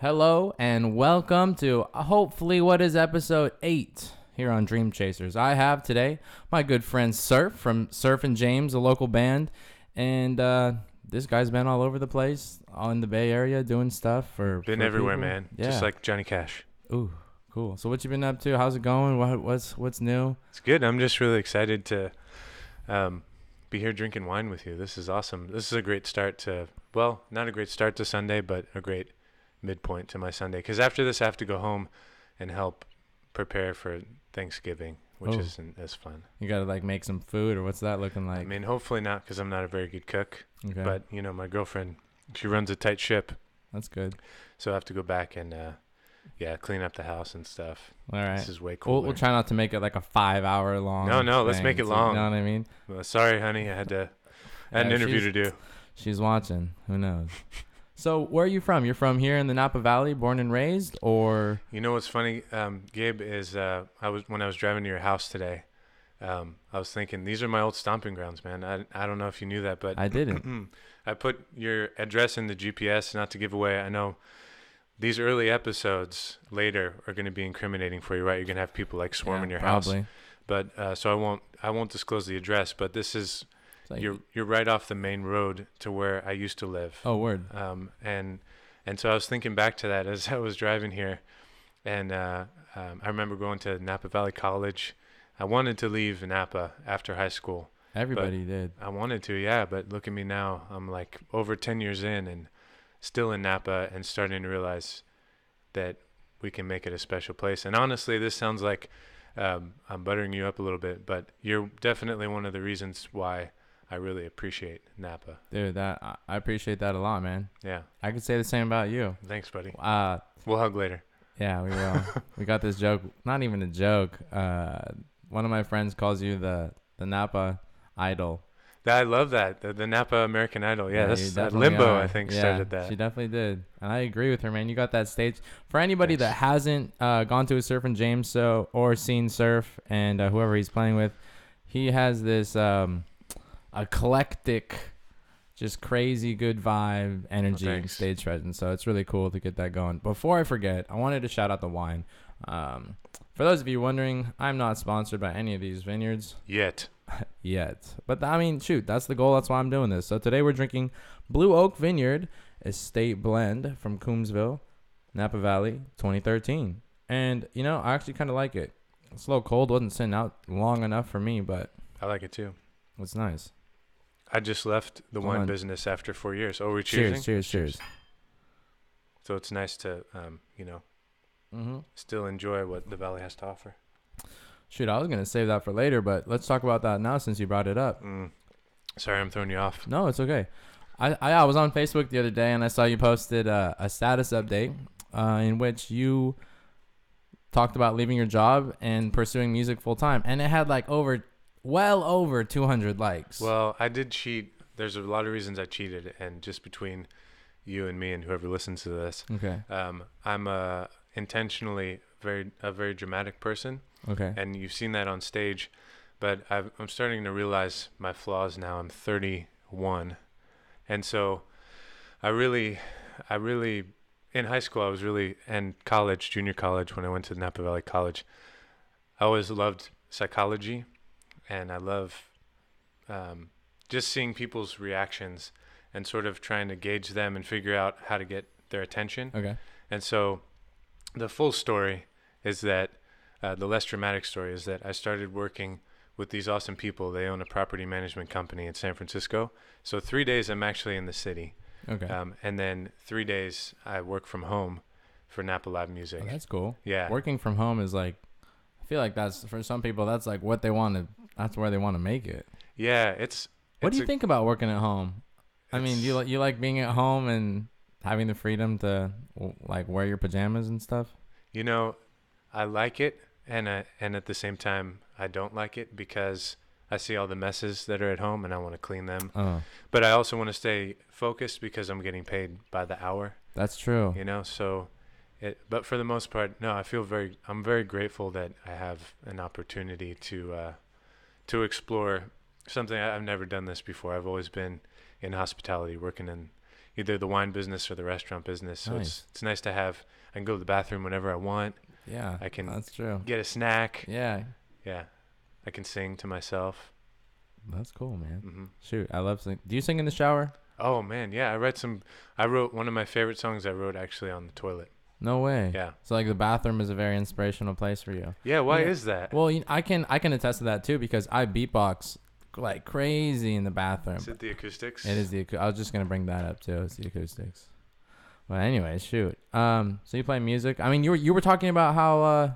Hello and welcome to hopefully what is episode 8 here on Dream Chasers. I have today my good friend Serf from Serf and James, a local band, and this guy's been all over the place, all in the Bay Area doing stuff for everywhere, people. man. Yeah. Just like Johnny Cash. Ooh, cool. So what you been up to? How's it going? What's new? It's good. I'm just really excited to be here drinking wine with you. This is awesome. This is a great start to, well, not a great start to Sunday, but a great midpoint to my Sunday. Because after this, I have to go home and help prepare for Thanksgiving, which isn't as fun. You gotta like make some food, or what's that looking like? I mean, hopefully not, because I'm not a very good cook. Okay. But, you know, my girlfriend, she runs a tight ship. That's good. So I have to go back and, clean up the house and stuff. All right. This is way cooler. We'll try not to make it like a 5-hour long. No, let's make it long. You know what I mean? Well, sorry, honey. I had an interview to do. She's watching. Who knows? So where are you from? You're from here in the Napa Valley, born and raised, or? You know what's funny, Gabe, is when I was driving to your house today, I was thinking, these are my old stomping grounds, man. I don't know if you knew that, but I didn't. I put your address in the GPS, not to give away. I know these early episodes later are going to be incriminating for you, right? You're going to have people like swarming your probably. house. But so I won't disclose the address, but this is you're right off the main road to where I used to live. Oh, word. And so I was thinking back to that as I was driving here, and I remember going to Napa Valley College. I wanted to leave Napa after high school. Everybody did. I wanted to, yeah, but look at me now. I'm like over 10 years in and still in Napa and starting to realize that we can make it a special place. And honestly, this sounds like I'm buttering you up a little bit, but you're definitely one of the reasons why I really appreciate Napa. Dude, I appreciate that a lot, man. Yeah. I could say the same about you. Thanks, buddy. We'll hug later. Yeah, we will. We got this joke. Not even a joke. One of my friends calls you the Napa Idol. I love that. The Napa American Idol. Yeah, that's Limbo, I think, started that. She definitely did. And I agree with her, man. You got that stage. For anybody that hasn't gone to a Serf and James show or seen Serf and whoever he's playing with, he has this eclectic, just crazy good vibe, energy, and stage presence. So it's really cool to get that going. Before I forget, I wanted to shout out the wine. For those of you wondering, I'm not sponsored by any of these vineyards. Yet. But I mean, shoot, that's the goal. That's why I'm doing this. So today we're drinking Blue Oak Vineyard Estate Blend from Coombsville, Napa Valley, 2013. And, you know, I actually kind of like it. It's a little cold. Wasn't sitting out long enough for me, but I like it too. It's nice. I just left the wine business after 4 years. Oh, we're cheersing? Cheers. So it's nice to, still enjoy what the Valley has to offer. Shoot, I was going to save that for later, but let's talk about that now since you brought it up. Sorry, I'm throwing you off. No, it's okay. I was on Facebook the other day, and I saw you posted a status update in which you talked about leaving your job and pursuing music full time, and it had like well over 200 likes. Well, I did cheat. There's a lot of reasons I cheated, and just between you and me and whoever listens to this, okay. I'm intentionally a very dramatic person. Okay. And you've seen that on stage, but I'm starting to realize my flaws now. I'm 31, and so I really, in high school and college, junior college, when I went to Napa Valley College, I always loved psychology, and I love just seeing people's reactions and sort of trying to gauge them and figure out how to get their attention. Okay. And so the full story is that the less dramatic story is that I started working with these awesome people. They own a property management company in San Francisco. So 3 days I'm actually in the city. Okay. And then 3 days I work from home for Napa Live Music. Oh, that's cool. Yeah. Working from home is like, I feel like that's, for some people, that's like what they want to, that's where they want to make it. Yeah. What do you think about working at home? I mean, you like being at home and having the freedom to like wear your pajamas and stuff? You know, I like it. And at the same time, I don't like it because I see all the messes that are at home and I want to clean them. Oh. But I also want to stay focused because I'm getting paid by the hour. That's true. You know, so but for the most part, no, I'm very grateful that I have an opportunity to explore something. I've never done this before. I've always been in hospitality, working either the wine business or the restaurant business. So Nice. it's nice to have. I can go to the bathroom whenever I want. Yeah, I can that's true. get a snack. Yeah, Yeah, I can sing to myself. that's cool, man. Hmm. Shoot, I love sing. Do you sing in the shower? Oh man, yeah. I wrote one of my favorite songs. I wrote actually on the toilet. No way. Yeah. So like the bathroom is a very inspirational place for you. Yeah. Why Yeah. is that? Well, I can attest to that too because I beatbox like crazy in the bathroom. Is it the acoustics? It is I was just gonna bring that up too. It's the acoustics. Well, anyway, shoot. So you play music? I mean, you were talking about how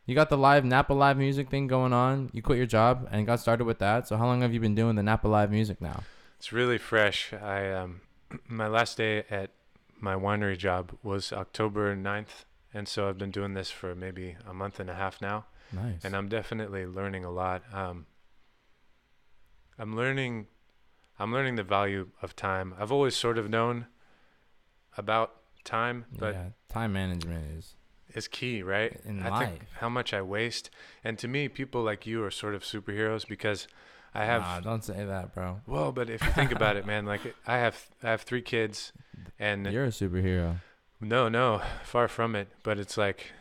you got the Napa Live music thing going on. You quit your job and got started with that. So how long have you been doing the Napa Live music now? It's really fresh. I my last day at my winery job was October 9th, and so I've been doing this for maybe a month and a half now. Nice. And I'm definitely learning a lot. I'm learning the value of time. I've always sort of known about time, but yeah, time management is key, right? in I life. think how much I waste. And to me, people like you are sort of superheroes because I have. Nah, don't say that, bro. Well, but if you think about it, man, like I have 3 kids, and You're a superhero. no, far from it. But it's like,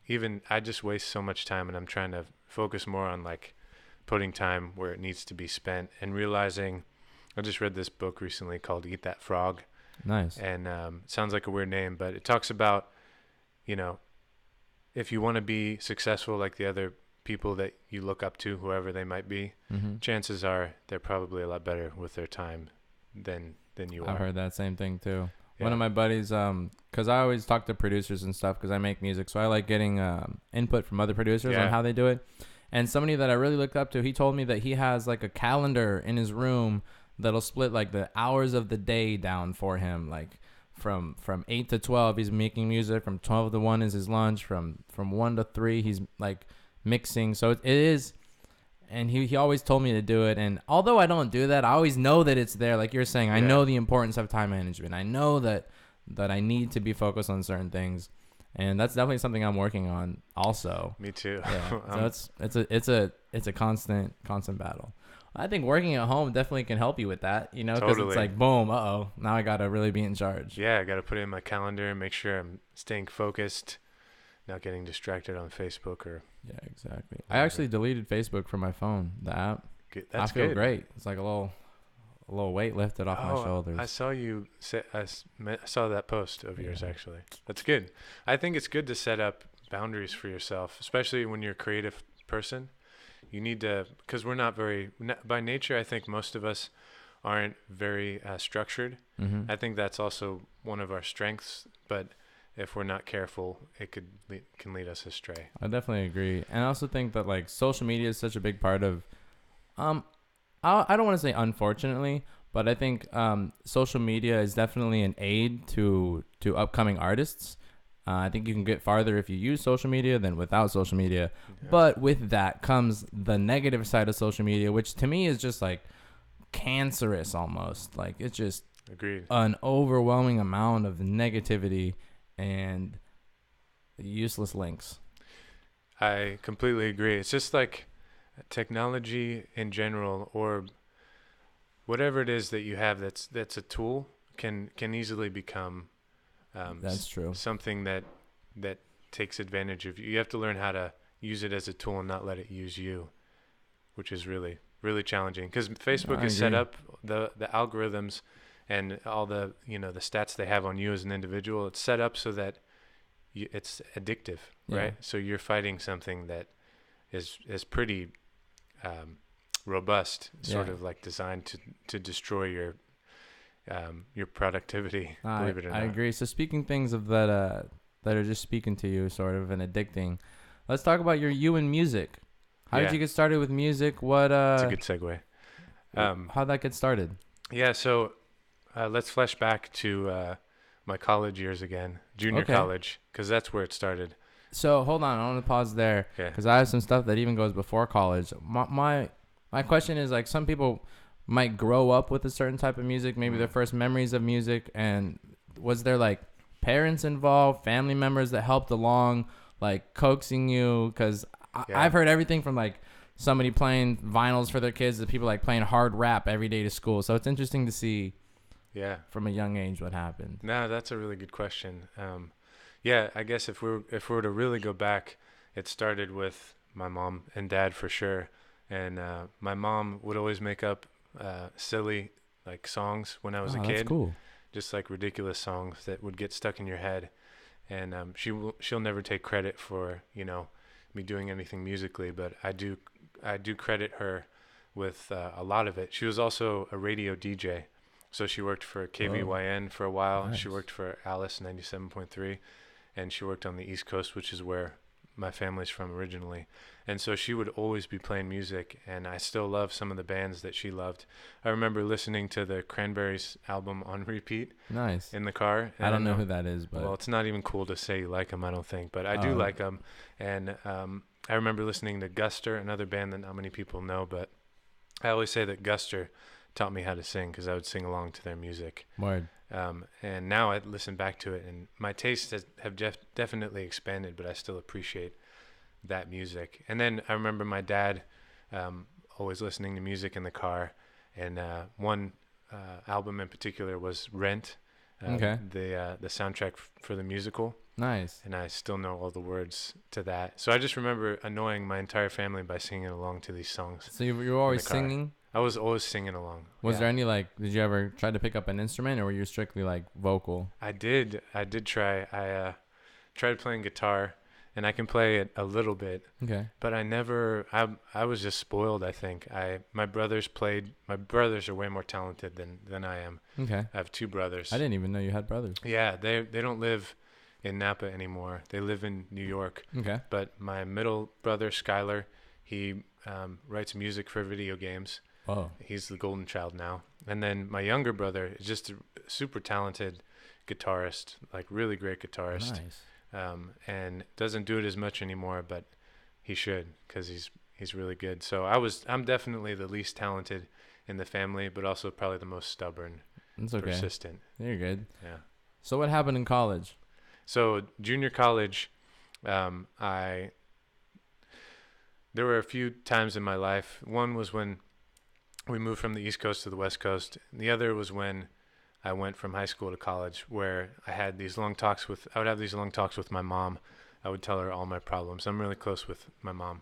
even I just waste so much time, and I'm trying to focus more on like putting time where it needs to be spent, and realizing. I just read this book recently called "Eat That Frog," Nice. and it sounds like a weird name, but it talks about, if you want to be successful like the other people that you look up to, whoever they might be, Mm-hmm. chances are they're probably a lot better with their time than you are. I've heard that same thing too. Yeah. One of my buddies, because I always talk to producers and stuff because I make music, so I like getting input from other producers on Yeah. how they do it. And somebody that I really looked up to, he told me that he has like a calendar in his room that'll split like the hours of the day down for him, like from 8 to 12 he's making music, from 12 to 1 is his lunch, from 1 to 3 he's like mixing. So it is, and he always told me to do it, and although I don't do that, I always know that it's there. Like you're saying, I Yeah. know the importance of time management. I know that I need to be focused on certain things, and that's definitely something I'm working on also. Me too. Yeah. So it's a constant battle. I think working at home definitely can help you with that, because Totally. it's like, boom, now I got to really be in charge. Yeah, I got to put it in my calendar and make sure I'm staying focused, not getting distracted on Facebook or. Yeah, exactly. I actually deleted Facebook from my phone, the app. That's I feel good. great. It's like a little weight lifted off my shoulders. I saw you say. I saw that post of yours Yeah. actually. That's good. I think it's good to set up boundaries for yourself, especially when you're a creative person. You need to, because we're not by nature. I think most of us aren't very structured. Mm-hmm. I think that's also one of our strengths, but if we're not careful, it can lead us astray. I definitely agree, and I also think that like social media is such a big part of, I don't want to say unfortunately, but I think social media is definitely an aid to upcoming artists. I think you can get farther if you use social media than without social media. Yeah. But with that comes the negative side of social media, which to me is just like cancerous almost. Like it's just Agreed. an overwhelming amount of negativity and useless links. I completely agree. It's just like technology in general, or whatever it is that you have that's a tool, can easily become That's true. something that takes advantage of you. You have to learn how to use it as a tool and not let it use you, which is really, really challenging, because Facebook I is set agree. up, the algorithms and all the the stats they have on you as an individual. It's set up so that it's addictive, Yeah. right? So you're fighting something that is pretty robust, sort Yeah. of like designed to destroy your productivity. Believe it or not. I agree. So speaking things of that are just speaking to you, sort of, and addicting. Let's talk about you and music. How did Yeah. you get started with music? What It's a good segue. how'd that get started? Yeah, so let's flash back to my college years again, junior Okay. college, because that's where it started. So hold on, I want to pause there Okay. because I have some stuff that even goes before college. My question is, like, some people might grow up with a certain type of music, maybe their first memories of music, and was there like parents involved, family members that helped along, like coaxing you? Because Yeah. I've heard everything from like somebody playing vinyls for their kids to people like playing hard rap every day to school. So it's interesting to see Yeah. from a young age? What happened? No, that's a really good question. Yeah, I guess if we were to really go back, it started with my mom and dad for sure. And my mom would always make up silly like songs when I was a Oh, that's kid, cool. just like ridiculous songs that would get stuck in your head. And she'll never take credit for me doing anything musically, but I do credit her with a lot of it. She was also a radio DJ, so she worked for KVYN for a while. Nice. She worked for Alice 97.3, and she worked on the East Coast, which is where my family's from originally. And so she would always be playing music, and I still love some of the bands that she loved. I remember listening to the Cranberries album on repeat Nice. in the car. I don't know who that is, but Well, it's not even cool to say you like them, I don't think, but I do like them. And I remember listening to Guster, another band that not many people know, but I always say that Guster taught me how to sing because I would sing along to their music. word. And now I listen back to it, and my tastes have definitely expanded, but I still appreciate that music. And then I remember my dad always listening to music in the car, and one album in particular was Rent, Okay. the soundtrack for the musical, Nice. and I still know all the words to that. So I just remember annoying my entire family by singing along to these songs. So you were always car. singing? I was always singing along. Was Yeah. there any did you ever try to pick up an instrument, or were you strictly like vocal? I did try. I tried playing guitar, and I can play it a little bit, Okay. but I was just spoiled, I think. My brothers are way more talented than I am. Okay. I have two brothers. I didn't even know you had brothers. Yeah, they don't live in Napa anymore. They live in New York. Okay. But my middle brother, Skylar, he writes music for video games. Oh. He's the golden child now. And then my younger brother is just a super talented guitarist, like really great guitarist. Nice. And doesn't do it as much anymore, but he should because he's really good. So I'm definitely the least talented in the family, but also probably the most stubborn, It's okay. persistent. You're good. Yeah. So what happened in college? So junior college, there were a few times in my life. One was when we moved from the East Coast to the West Coast. And the other was when I went from high school to college, where I would have these long talks with my mom. I would tell her all my problems. I'm really close with my mom,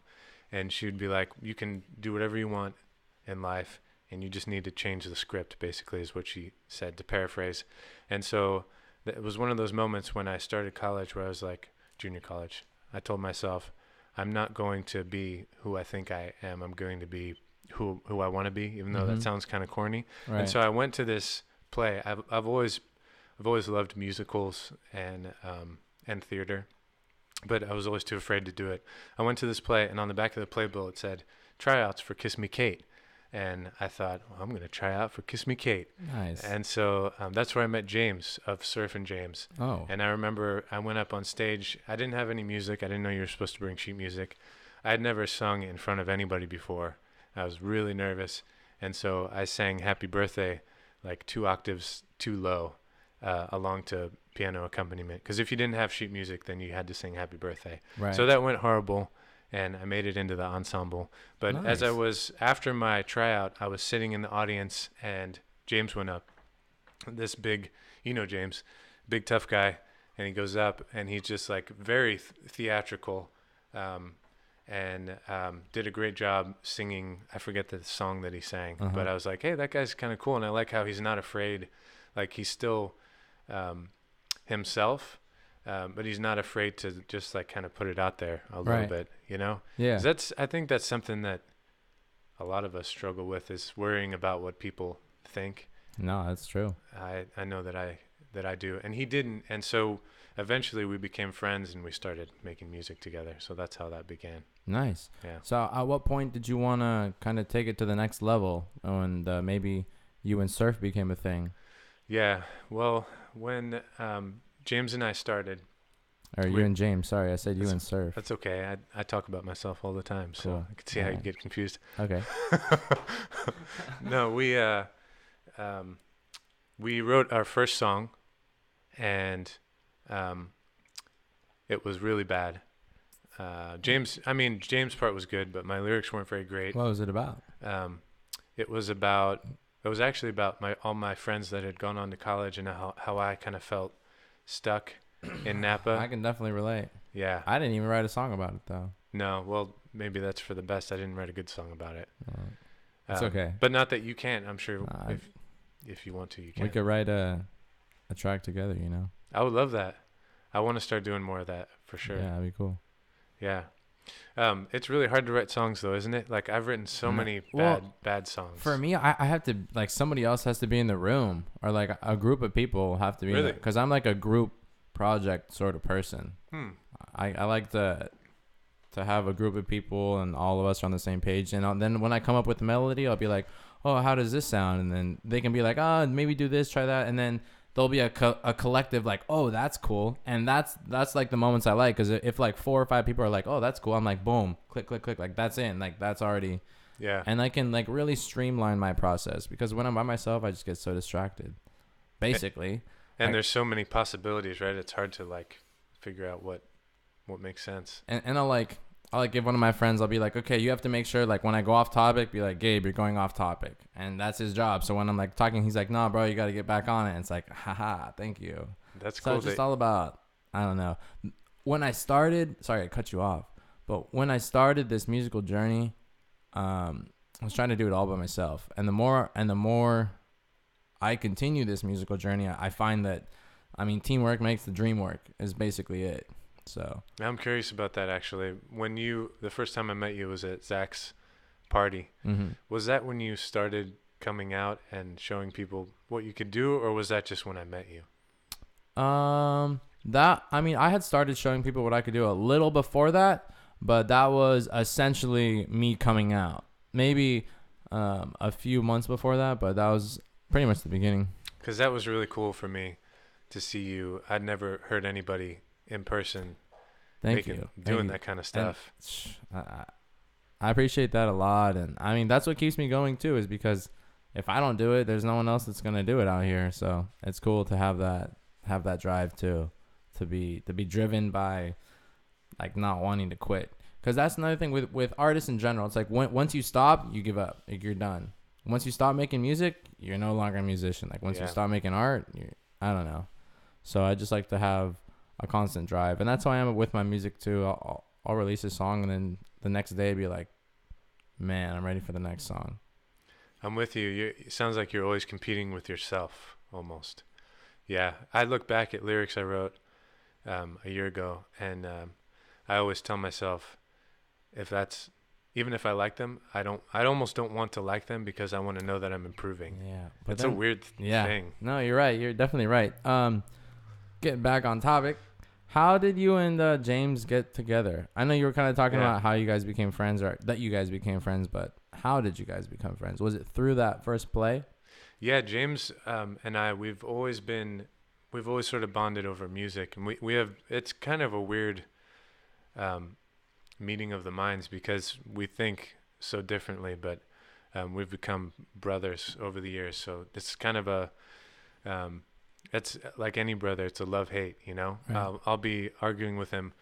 and she would be like, "You can do whatever you want in life, and you just need to change the script," basically is what she said, to paraphrase. And so it was one of those moments when I started college where I was like, junior college, I told myself, I'm not going to be who I think I am. I'm going to be who I want to be, even though that sounds kind of corny. Right. And so I went to this play. I've always loved musicals and theater, but I was always too afraid to do it. I went to this play, and on the back of the playbill it said tryouts for Kiss Me Kate, and I thought, well, I'm going to try out for Kiss Me Kate. Nice. And so that's where I met James of Serf and James. Oh. And I remember I went up on stage. I didn't have any music. I didn't know you were supposed to bring sheet music. I had never sung in front of anybody before. I was really nervous, and so I sang Happy Birthday like 2 octaves too low along to piano accompaniment, because if you didn't have sheet music, then you had to sing Happy Birthday. Right. So that went horrible, and I made it into the ensemble. But as I was, after my tryout, I was sitting in the audience, and James went up. This big, James, big tough guy, and he goes up, and he's just like very theatrical, and did a great job singing. I forget the song that he sang, but I was like, hey, that guy's kind of cool. And I like how he's not afraid. Like, he's still himself, but he's not afraid to just like kind of put it out there a little bit, Yeah. 'Cause I think that's something that a lot of us struggle with, is worrying about what people think. No, that's true. I know that I do, and he didn't. And so eventually we became friends, and we started making music together. So that's how that began. Nice. Yeah. So at what point did you want to kind of take it to the next level, and maybe you and Surf became a thing? Yeah. Well, when James and I started. Or you and James. Sorry, I said you and Surf. That's okay. I talk about myself all the time, so Cool. I can see how you get confused. Okay. No, we wrote our first song, and it was really bad. James' part was good, but my lyrics weren't very great. What was it about? It was about It was actually about all my friends that had gone on to college and how I kind of felt stuck in Napa. I can definitely relate. Yeah. I didn't even write a song about it though. No, well, maybe that's for the best. I didn't write a good song about it. It's okay. But not that you can't. I'm sure Nah, if you want to, you can. we could write a track together, you know. I would love that. I want to start doing more of that for sure. Yeah, that'd be cool. Yeah. It's really hard to write songs though, isn't it? Like I've written so many bad songs. For me, I have to, like, somebody else has to be in the room, or like a group of people have to be Really? because I'm like a group project sort of person. I like to have a group of people and all of us are on the same page, and then when I come up with the melody, I'll be like, oh, how does this sound? And then they can be like, oh, maybe do this, try that, and then there'll be a collective like, oh, that's cool. And that's like the moments I like, because if like 4 or 5 people are like, oh, that's cool, I'm like, boom, click click click, like that's in, like that's already. Yeah. And I can like really streamline my process, because when I'm by myself I just get so distracted basically. And there's so many possibilities, right? It's hard to like figure out what makes sense. And I'll like give one of my friends, I'll be like, okay, you have to make sure, like, when I go off topic, be like, Gabe, you're going off topic. And that's his job. So when I'm like talking, he's like, nah, bro, you got to get back on it. And it's like, haha, thank you. That's so cool. It's just all about, I don't know. When I started, sorry, I cut you off, but when I started this musical journey, I was trying to do it all by myself. And the more I continue this musical journey, I find that, I mean, teamwork makes the dream work is basically it. So I'm curious about that actually. When the first time I met you was at Zach's party. Mm-hmm. Was that when you started coming out and showing people what you could do, or was that just when I met you? I had started showing people what I could do a little before that, but that was essentially me coming out. Maybe a few months before that, but that was pretty much the beginning. Because that was really cool for me to see you. I'd never heard anybody in person doing that kind of stuff. I appreciate that a lot, and I mean that's what keeps me going too, is because if I don't do it, there's no one else that's gonna do it out here. So it's cool to have that drive too, to be driven by like not wanting to quit, because that's another thing with artists in general. It's like once you stop, you give up, like you're done. Once you stop making music, you're no longer a musician. Like once you stop making art, I don't know. So I just like to have a constant drive, and that's how I am with my music too. I'll release a song, and then the next day be like, man, I'm ready for the next song. I'm with you. It sounds like you're always competing with yourself almost. Yeah, I look back at lyrics I wrote a year ago, and I always tell myself, even if I like them, I almost don't want to like them, because I want to know that I'm improving. Yeah, but it's a weird thing. No, you're right. You're definitely right. Getting back on topic, how did you and James get together? I know you were kind of talking about how you guys became friends, or that you guys became friends, but how did you guys become friends? Was it through that first play? Yeah, James and I, we've always sort of bonded over music, and it's kind of a weird meeting of the minds, because we think so differently, but we've become brothers over the years. So it's kind of it's like any brother, it's a love-hate, you know. Right. I'll be arguing with him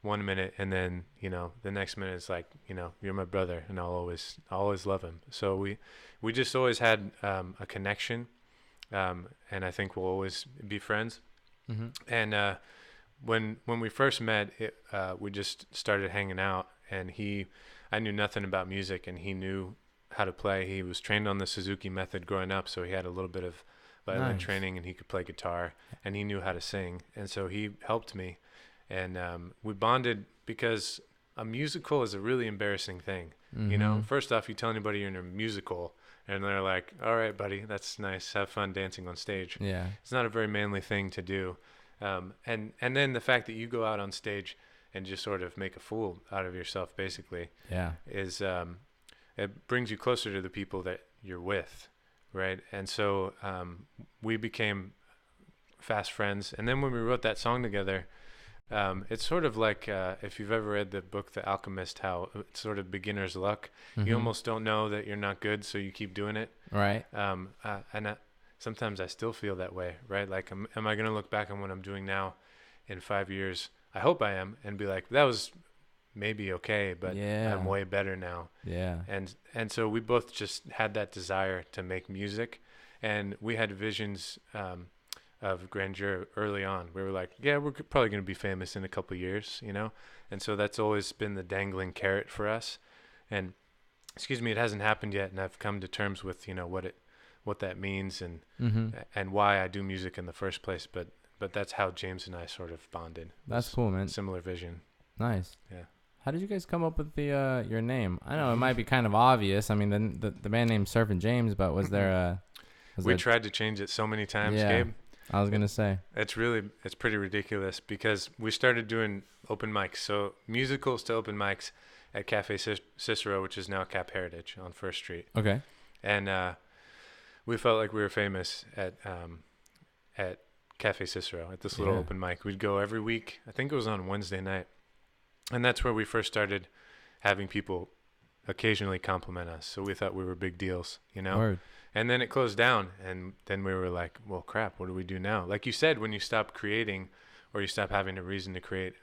1 minute, and then, you know, the next minute it's like, you know, you're my brother, and I'll always love him. So we just always had a connection, and I think we'll always be friends. Mm-hmm. And when we first met, we just started hanging out, and I knew nothing about music, and he knew how to play. He was trained on the Suzuki method growing up, so he had a little bit of violin training, and he could play guitar, and he knew how to sing, and so he helped me, and we bonded, because a musical is a really embarrassing thing. Mm-hmm. You know, first off, you tell anybody you're in a musical, and they're like, all right, buddy, that's nice, have fun dancing on stage. Yeah, it's not a very manly thing to do. And then the fact that you go out on stage and just sort of make a fool out of yourself, basically, is it brings you closer to the people that you're with, right? And so we became fast friends. And then when we wrote that song together, it's sort of like if you've ever read the book The Alchemist, how it's sort of beginner's luck. Mm-hmm. You almost don't know that you're not good, so you keep doing it. Right. Sometimes I still feel that way, right? Like, am I going to look back on what I'm doing now in 5 years? I hope I am, and be like, that was maybe okay, but Yeah. I'm way better now. Yeah. And so we both just had that desire to make music, and we had visions of grandeur early on. We were like, yeah, we're probably going to be famous in a couple of years, you know? And so that's always been the dangling carrot for us. And excuse me, it hasn't happened yet, and I've come to terms with, you know, what that means Mm-hmm. and why I do music in the first place, but that's how James and I sort of bonded. That's cool, man. Similar vision. Nice. Yeah. How did you guys come up with the your name? I know it might be kind of obvious. I mean, the band name's Serf and James, but was there a we tried to change it so many times, Yeah. Gabe. I was gonna say. It's pretty ridiculous because we started doing open mics. So musicals to open mics at Cafe Cicero, which is now Cap Heritage on First Street. Okay. And we felt like we were famous at Cafe Cicero at this little Yeah. open mic. We'd go every week. I think it was on Wednesday night. And that's where we first started having people occasionally compliment us. So we thought we were big deals, you know? Word. And then it closed down, and then we were like, well, crap, what do we do now? Like you said, when you stop creating or you stop having a reason to create,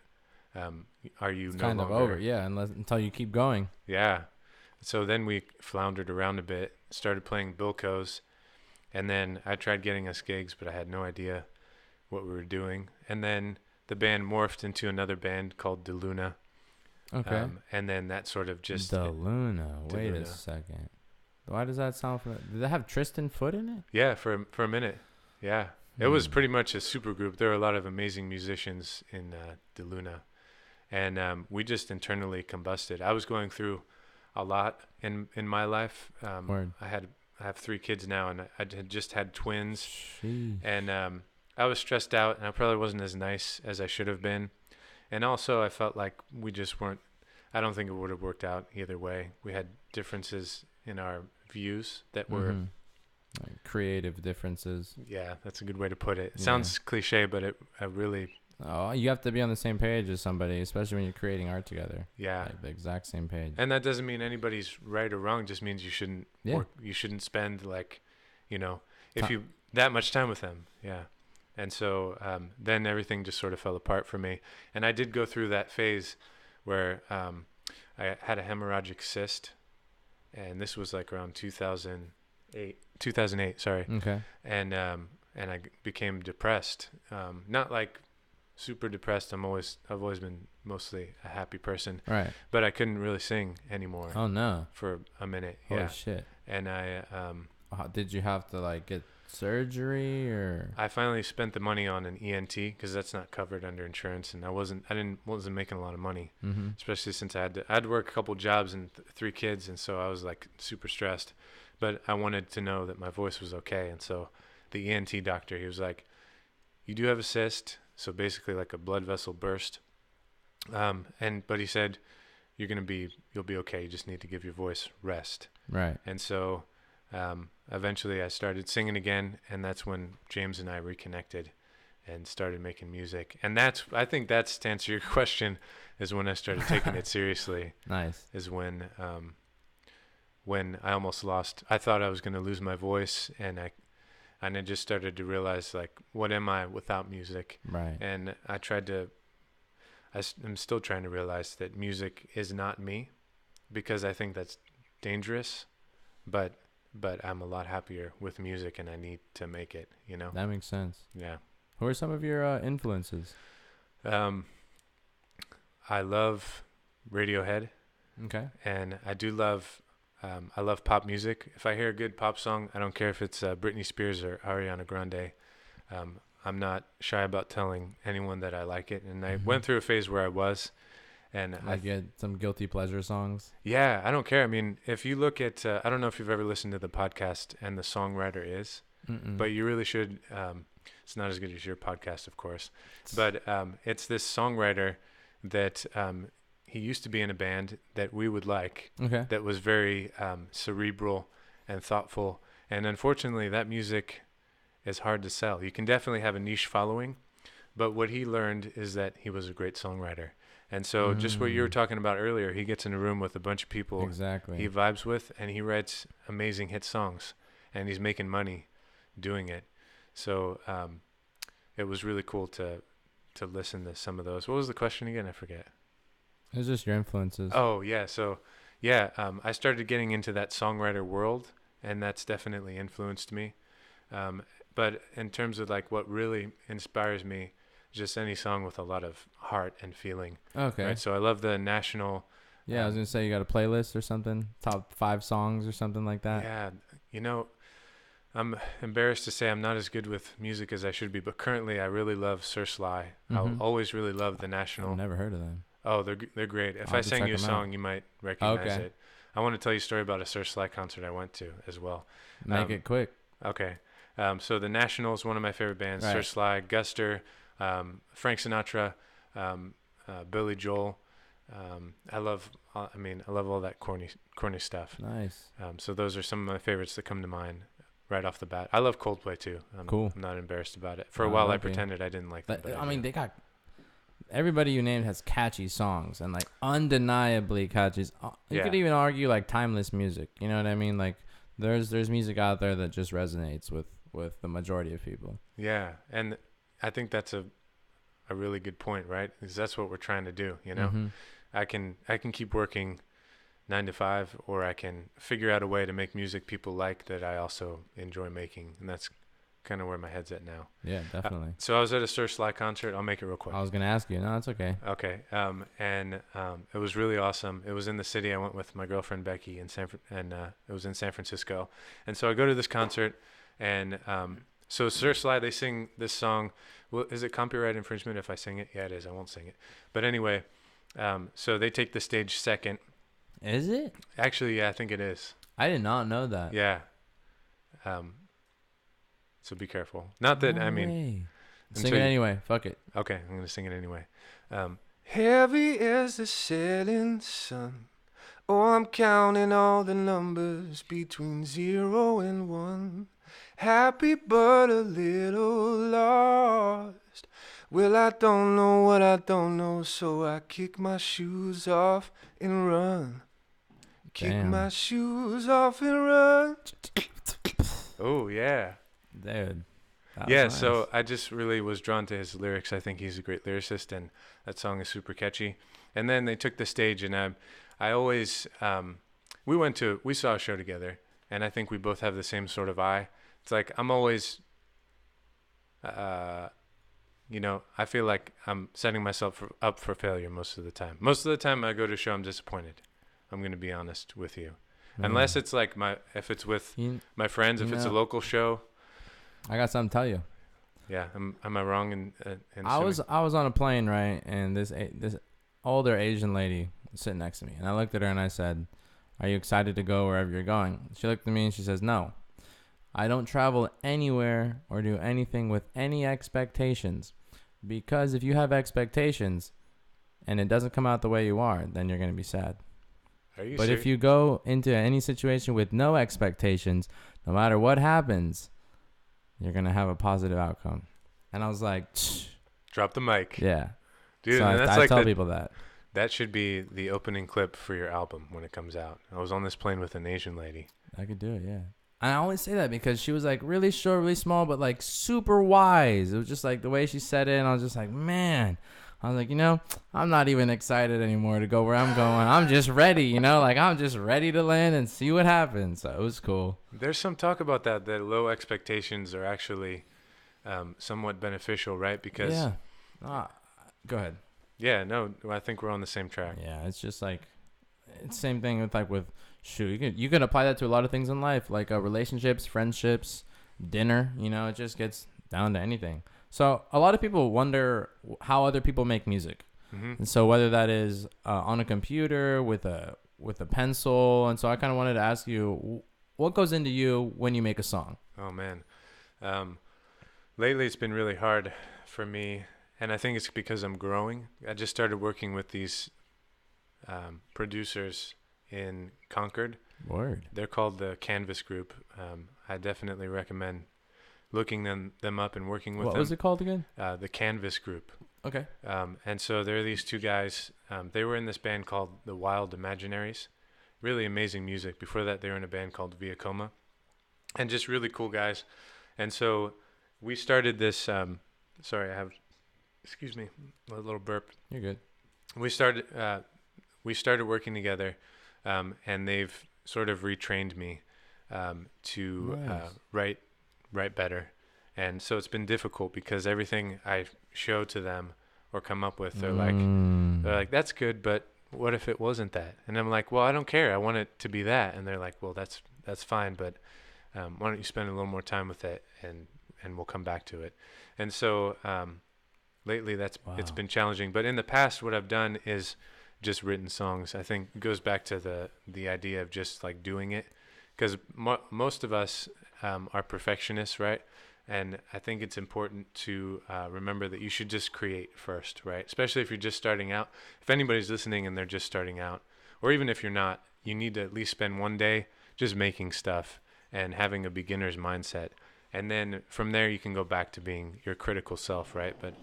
are you It's no kind longer... of over, yeah, until you keep going. Yeah. So then we floundered around a bit, started playing Bilko's, and then I tried getting us gigs, but I had no idea what we were doing. And then the band morphed into another band called De Luna. Okay. And then that sort of just... De Luna. De Wait Luna. a second. Why does that sound familiar? Did that have Tristan Foot in it? Yeah, for a minute. Yeah. It was pretty much a super group. There were a lot of amazing musicians in De Luna. And we just internally combusted. I was going through a lot in my life. Word. I have 3 kids now, and I had just had twins. Sheesh. And I was stressed out, and I probably wasn't as nice as I should have been. And also I felt like we just weren't... I don't think it would have worked out either way. We had differences in our views that were... Mhm. Like creative differences. Yeah, that's a good way to put it. It Yeah. sounds cliche, but I really... Oh, you have to be on the same page as somebody, especially when you're creating art together. Yeah. Like the exact same page. And that doesn't mean anybody's right or wrong. It just means you shouldn't Yeah. work. You shouldn't spend like, you know, if Ti- you that much time with them. Yeah. And so then everything just sort of fell apart for me. And I did go through that phase where I had a hemorrhagic cyst, and this was like around 2008, sorry. Okay. And I became depressed. Not like super depressed. I've always been mostly a happy person, Right. but I couldn't really sing anymore Oh no. for a minute. Holy Yeah. shit. And Did you have to like get surgery or? I finally spent the money on an ENT because that's not covered under insurance, and I wasn't making a lot of money, Mm-hmm. especially since I had to work a couple jobs and 3 kids, and so I was like super stressed. But I wanted to know that my voice was okay, and so the ENT doctor, he was like, "You do have a cyst, so basically like a blood vessel burst." But he said, you'll be okay. You just need to give your voice rest. Right. And so eventually I started singing again, and that's when James and I reconnected and started making music. And I think that's to answer your question, is when I started taking it seriously. Nice. Is when I almost lost. I thought I was going to lose my voice, and I just started to realize, like, what am I without music? Right. And I'm still trying to realize that music is not me, because I think that's dangerous, but I'm a lot happier with music, and I need to make it, you know? That makes sense. Yeah. Who are some of your influences? I love Radiohead, Okay. and I love pop music. If I hear a good pop song, I don't care if it's Britney Spears or Ariana Grande. I'm not shy about telling anyone that I like it. And I went through a phase where I was, and I get some guilty pleasure songs. yeah, I don't care. I mean, if you look at, I don't know if you've ever listened to the podcast and the songwriter is, Mm-mm. but you really should. It's not as good as your podcast, of course, but it's this songwriter that he used to be in a band that we would like, Okay. that was very cerebral and thoughtful. And unfortunately, that music is hard to sell. You can definitely have a niche following, but what he learned is that he was a great songwriter. And so just what you were talking about earlier, he gets in a room with a bunch of people Exactly. he vibes with, and he writes amazing hit songs, and he's making money doing it. So it was really cool to listen to some of those. What was the question again? I forget. It's just your influences. Oh yeah, so yeah, I started getting into that songwriter world, and that's definitely influenced me. Um, but in terms of like what really inspires me, just any song with a lot of heart and feeling, Okay. right? So I love the National. Yeah, I was gonna say you got a playlist or something, top 5 songs or something like that. Yeah, you know, I'm embarrassed to say I'm not as good with music as I should be, but currently I really love Sir Sly. I'll Mm-hmm. always really love the I've National. never heard of them. Oh, they're great. If I'll I have to sang check you a them out. song, you might recognize Okay. it. I want to tell you a story about a Sir Sly concert I went to as well. Make it quick. Okay. So the National is one of my favorite bands. Right. Sir Sly, Guster, Frank Sinatra, Billy Joel. I love all that corny stuff. Nice. So those are some of my favorites that come to mind right off the bat. I love Coldplay too. Cool. I'm not embarrassed about it. For a No, while, I don't be. pretended I didn't like them. But I mean, do. they got everybody you named has catchy songs and like undeniably catchy. You could even argue like timeless music. You know what I mean? Like there's music out there that just resonates with the majority of people. Yeah, and I think that's a really good point, right? Because that's what we're trying to do. You know, Mm-hmm. I can keep working 9 to 5, or I can figure out a way to make music people like that I also enjoy making, and that's kind of where my head's at now. Yeah, definitely. So I was at a Sir Sly concert. I'll make it real quick. I was gonna ask you. No, it's okay. Okay. And it was really awesome. It was in the city. I went with my girlfriend Becky it was in San Francisco. And so I go to this concert, and so Sir Sly, they sing this song. Well, is it copyright infringement if I sing it? Yeah, it is. I won't sing it. But anyway, so they take the stage second. Is it? Actually, yeah, I think it is. I did not know that. Yeah. So be careful. Not that, No I mean. way. Sing until it you- anyway. Fuck it. Okay, I'm going to sing it anyway. Heavy as the setting sun. Oh, I'm counting all the numbers between 0 and 1. Happy but a little lost. Well, I don't know what I don't know, so I kick my shoes off and run. Kick Damn. my shoes off and run. Oh, yeah. Dude. that was Yeah, nice. so I just really was drawn to his lyrics. I think he's a great lyricist, and that song is super catchy. And then they took the stage, and I always, we saw a show together, and I think we both have the same sort of eye. It's like I'm always, I feel like I'm setting myself up for failure most of the time. Most of the time I go to a show, I'm disappointed. I'm going to be honest with you. Man. Unless it's like if it's with my friends, if it's a local show. I got something to tell you. Yeah, am I wrong in I was on a plane, right, and this older Asian lady was sitting next to me, and I looked at her and I said, "Are you excited to go wherever you're going?" She looked at me and she says, "No, I don't travel anywhere or do anything with any expectations, because if you have expectations and it doesn't come out the way you are, then you're gonna be sad. Are you But serious? if you go into any situation with no expectations, no matter what happens, you're gonna have a positive outcome." And I was like, Drop the mic. yeah. Dude, So and that's I like tell people that. that should be the opening clip for your album when it comes out. I was on this plane with an Asian lady. I could do it, yeah. And I always say that because she was like really short, really small, but like super wise. It was just like the way she said it, and I was just like, man. I was like, I'm not even excited anymore to go where I'm going. I'm just ready, like I'm just ready to land and see what happens. So it was cool. There's some talk about that low expectations are actually somewhat beneficial, right? Because yeah. Go ahead. yeah, no, I think we're on the same track. Yeah, it's just like it's same thing with shoot. You can apply that to a lot of things in life, like relationships, friendships, dinner. It just gets down to anything. So a lot of people wonder how other people make music, and so whether that is on a computer with a pencil, and so I kind of wanted to ask you, what goes into you when you make a song? Oh man, lately it's been really hard for me, and I think it's because I'm growing. I just started working with these producers in Concord. Word. They're called the Canvas Group. I definitely recommend looking them up and working with them. What was it called again? The Canvas Group. Okay. And so there are these two guys. They were in this band called the Wild Imaginaries. Really amazing music. Before that, they were in a band called Via Coma. And just really cool guys. And so we started this. Sorry, excuse me, a little burp. You're good. We started we started working together, and they've sort of retrained me to Nice. write better. And so it's been difficult because everything I show to them or come up with, they're like, that's good, but what if it wasn't that? And I'm like, well, I don't care. I want it to be that. And they're like, well, that's fine, but why don't you spend a little more time with it, and we'll come back to it. And so lately it's Wow. been challenging. But in the past, what I've done is just written songs. I think it goes back to the idea of just like doing it, because most of us are perfectionists, right? And I think it's important to remember that you should just create first, right? Especially if you're just starting out. If anybody's listening and they're just starting out, or even if you're not, you need to at least spend one day just making stuff and having a beginner's mindset. And then from there, you can go back to being your critical self, right? But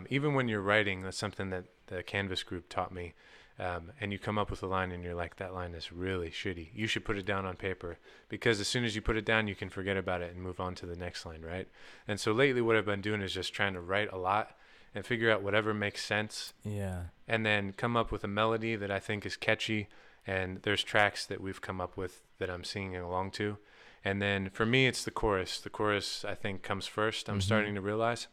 even when you're writing, that's something that the Canvas group taught me. And you come up with a line and you're like, that line is really shitty. You should put it down on paper, because as soon as you put it down, you can forget about it and move on to the next line, right? And so lately what I've been doing is just trying to write a lot and figure out whatever makes sense, Yeah. and then come up with a melody that I think is catchy. And there's tracks that we've come up with that I'm singing along to. And then for me, it's the chorus. The chorus, I think, comes first. I'm Mm-hmm. starting to realize,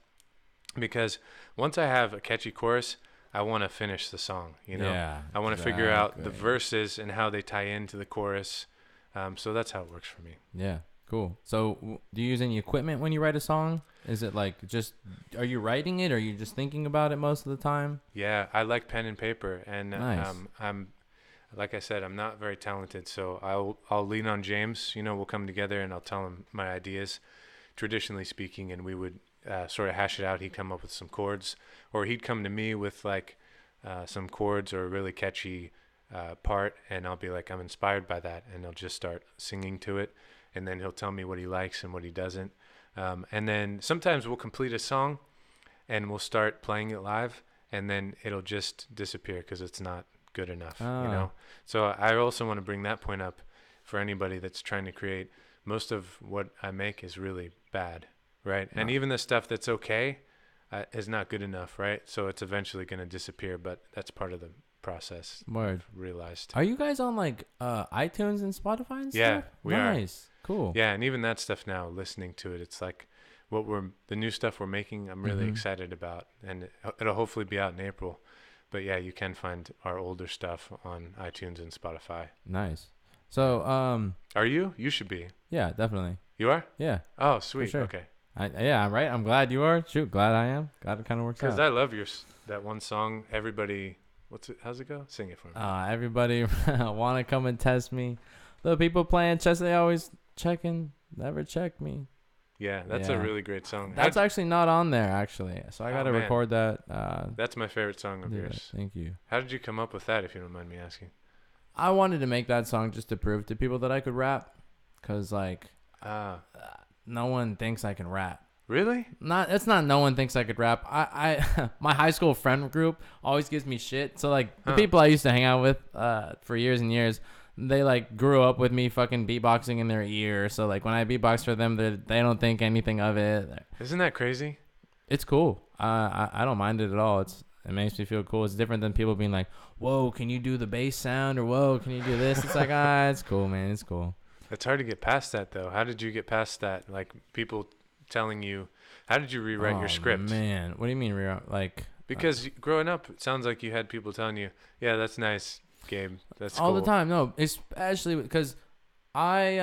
because once I have a catchy chorus, I want to finish the song, you know? Yeah. I want to figure out the Exactly. verses and how they tie into the chorus. So that's how it works for me. Yeah. Cool. So, do you use any equipment when you write a song? Is it like just, are you writing it, or are you just thinking about it most of the time? Yeah, I like pen and paper, and Nice. I'm like I said, I'm not very talented, so I'll lean on James. You know, we'll come together and I'll tell him my ideas, traditionally speaking, and we would sort of hash it out. He'd come up with some chords, or he'd come to me with like some chords or a really catchy part, and I'll be like, I'm inspired by that, and I'll just start singing to it, and then he'll tell me what he likes and what he doesn't. And then sometimes we'll complete a song and we'll start playing it live, and then it'll just disappear because it's not good enough, you Ah. know? So I also want to bring that point up for anybody that's trying to create. Most of what I make is really bad, right? And No. even the stuff that's okay is not good enough, right? So it's eventually going to disappear, but that's part of the process. Word. I've realized. Are you guys on like iTunes and Spotify and Yeah, stuff? we are. Nice. Cool. Yeah, and even that stuff now, listening to it, it's like the new stuff we're making, I'm really Mhm. excited about, and it'll hopefully be out in April. But yeah, you can find our older stuff on iTunes and Spotify. Nice. So, Are you? You should be. yeah, definitely. You are? Yeah, Oh, sweet. sure. Okay. Yeah, I'm right. I'm glad you are. Shoot, glad I am. Glad it kind of works Because out. I love that one song. Everybody, how's it go? Sing it for me. Everybody want to come and test me. The people playing chess, they always checking, never check me. Yeah, that's a Yeah. really great song. That's actually not on there, actually. So I got to man. record that. That's my favorite song of Do it. yours. Thank you. How did you come up with that, if you don't mind me asking? I wanted to make that song just to prove to people that I could rap. Because, like, Ah, no one thinks I can rap. really? It's not no one thinks I could rap. I my high school friend group always gives me shit. So like the Huh. people I used to hang out with for years and years, they like grew up with me fucking beatboxing in their ear. So like when I beatbox for them, they don't think anything of it. Isn't that crazy? It's cool. I don't mind it at all. It makes me feel cool. It's different than people being like, "Whoa, can you do the bass sound?" or "Whoa, can you do this?" It's like, it's cool, man. It's cool. It's hard to get past that, though. How did you get past that? Like people telling you, how did you rewrite your script? Man, what do you mean rewrite? Like Because growing up, it sounds like you had people telling you, "Yeah, that's nice, Gabe. That's all cool." the time. No, especially because I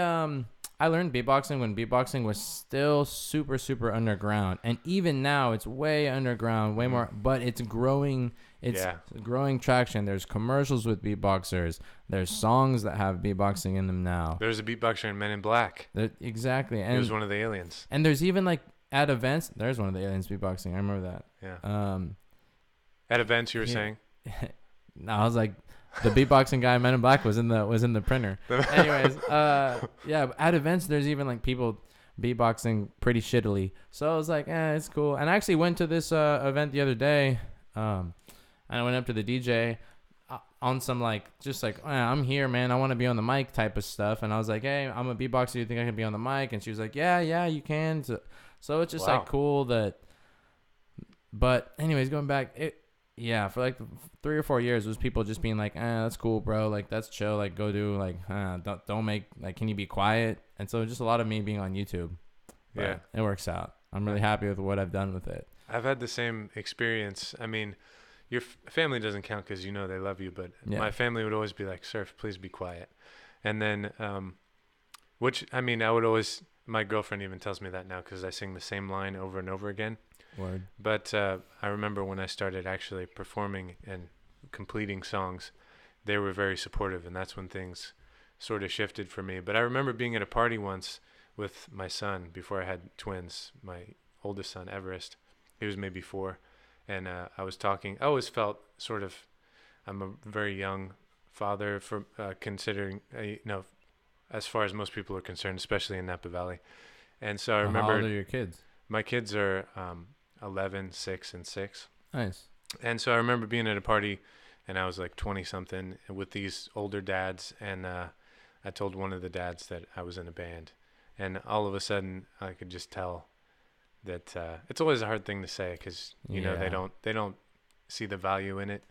learned beatboxing when beatboxing was still super super underground, and even now it's way underground, way more. But it's growing. It's growing traction. There's commercials with beatboxers. There's songs that have beatboxing in them now. There's a beatboxer in Men in Black. Exactly, He and was one of the aliens. and there's even like at events. There's one of the aliens beatboxing. I remember that. Yeah. At events, you were yeah. saying. No, I was like, the beatboxing guy in Men in Black was in the printer. Anyways, yeah, at events there's even like people beatboxing pretty shittily. So I was like, it's cool. And I actually went to this event the other day. And I went up to the DJ on some like just like, I'm here, man. I want to be on the mic type of stuff. And I was like, hey, I'm a beatboxer. You think I can be on the mic? And she was like, yeah, you can. So it's just Wow. like cool that. But anyways, going back, yeah, for like 3 or 4 years, it was people just being like, that's cool, bro. Like, that's chill. Like, go do, like, don't make, like, can you be quiet? And so just a lot of me being on YouTube. But Yeah. it works out. I'm really happy with what I've done with it. I've had the same experience. I mean, your family doesn't count because you know they love you, but my family would always be like, Surf, please be quiet. And then, which, I mean, I would always, my girlfriend even tells me that now because I sing the same line over and over again. Word. But I remember when I started actually performing and completing songs, they were very supportive, and that's when things sort of shifted for me. But I remember being at a party once with my son before I had twins, my oldest son, Everest. He was maybe 4. And I was talking. I always felt sort of, I'm a very young father for considering, as far as most people are concerned, especially in Napa Valley. And so I remember. How old are your kids? My kids are 11, 6, and 6. Nice. And so I remember being at a party, and I was like 20-something with these older dads, and I told one of the dads that I was in a band. And all of a sudden, I could just tell that it's always a hard thing to say because you know they don't see the value in it.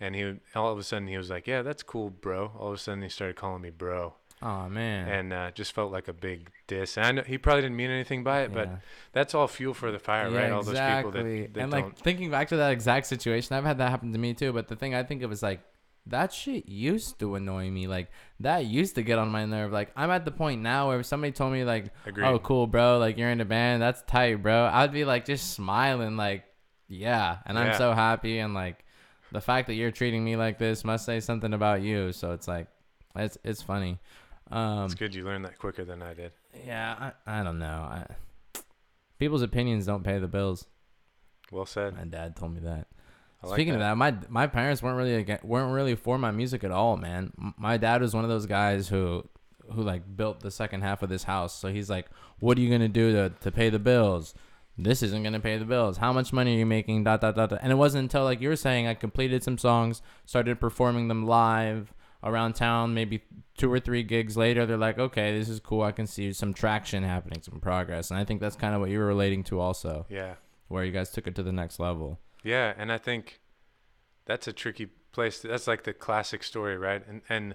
And all of a sudden he was like, "Yeah, that's cool, bro." All of a sudden he started calling me bro. Oh man. And just felt like a big diss. And I know he probably didn't mean anything by it, but that's all fuel for the fire, right? All those people that and don't. like thinking back to that exact situation, I've had that happen to me too. But the thing I think of is like, that shit used to annoy me. Like, that used to get on my nerve. Like, I'm at the point now where if somebody told me, like, Agreed. "Oh, cool, bro. Like, you're in a band. That's tight, bro." I'd be, like, just smiling, like, yeah. And I'm so happy. And, like, the fact that you're treating me like this must say something about you. So it's, like, it's funny. It's good you learned that quicker than I did. Yeah, I don't know. People's opinions don't pay the bills. Well said. My dad told me that. Speaking of that, my parents weren't really for my music at all, man. My dad was one of those guys who like built the second half of this house. So he's like, "What are you gonna do to pay the bills? This isn't gonna pay the bills. How much money are you making?" Dot dot dot. And it wasn't until, like you were saying, I completed some songs, started performing them live around town. Maybe 2 or 3 gigs later, they're like, "Okay, this is cool. I can see some traction happening, some progress." And I think that's kind of what you were relating to also. Yeah. Where you guys took it to the next level. Yeah, and I think that's a tricky place. That's like the classic story, right? And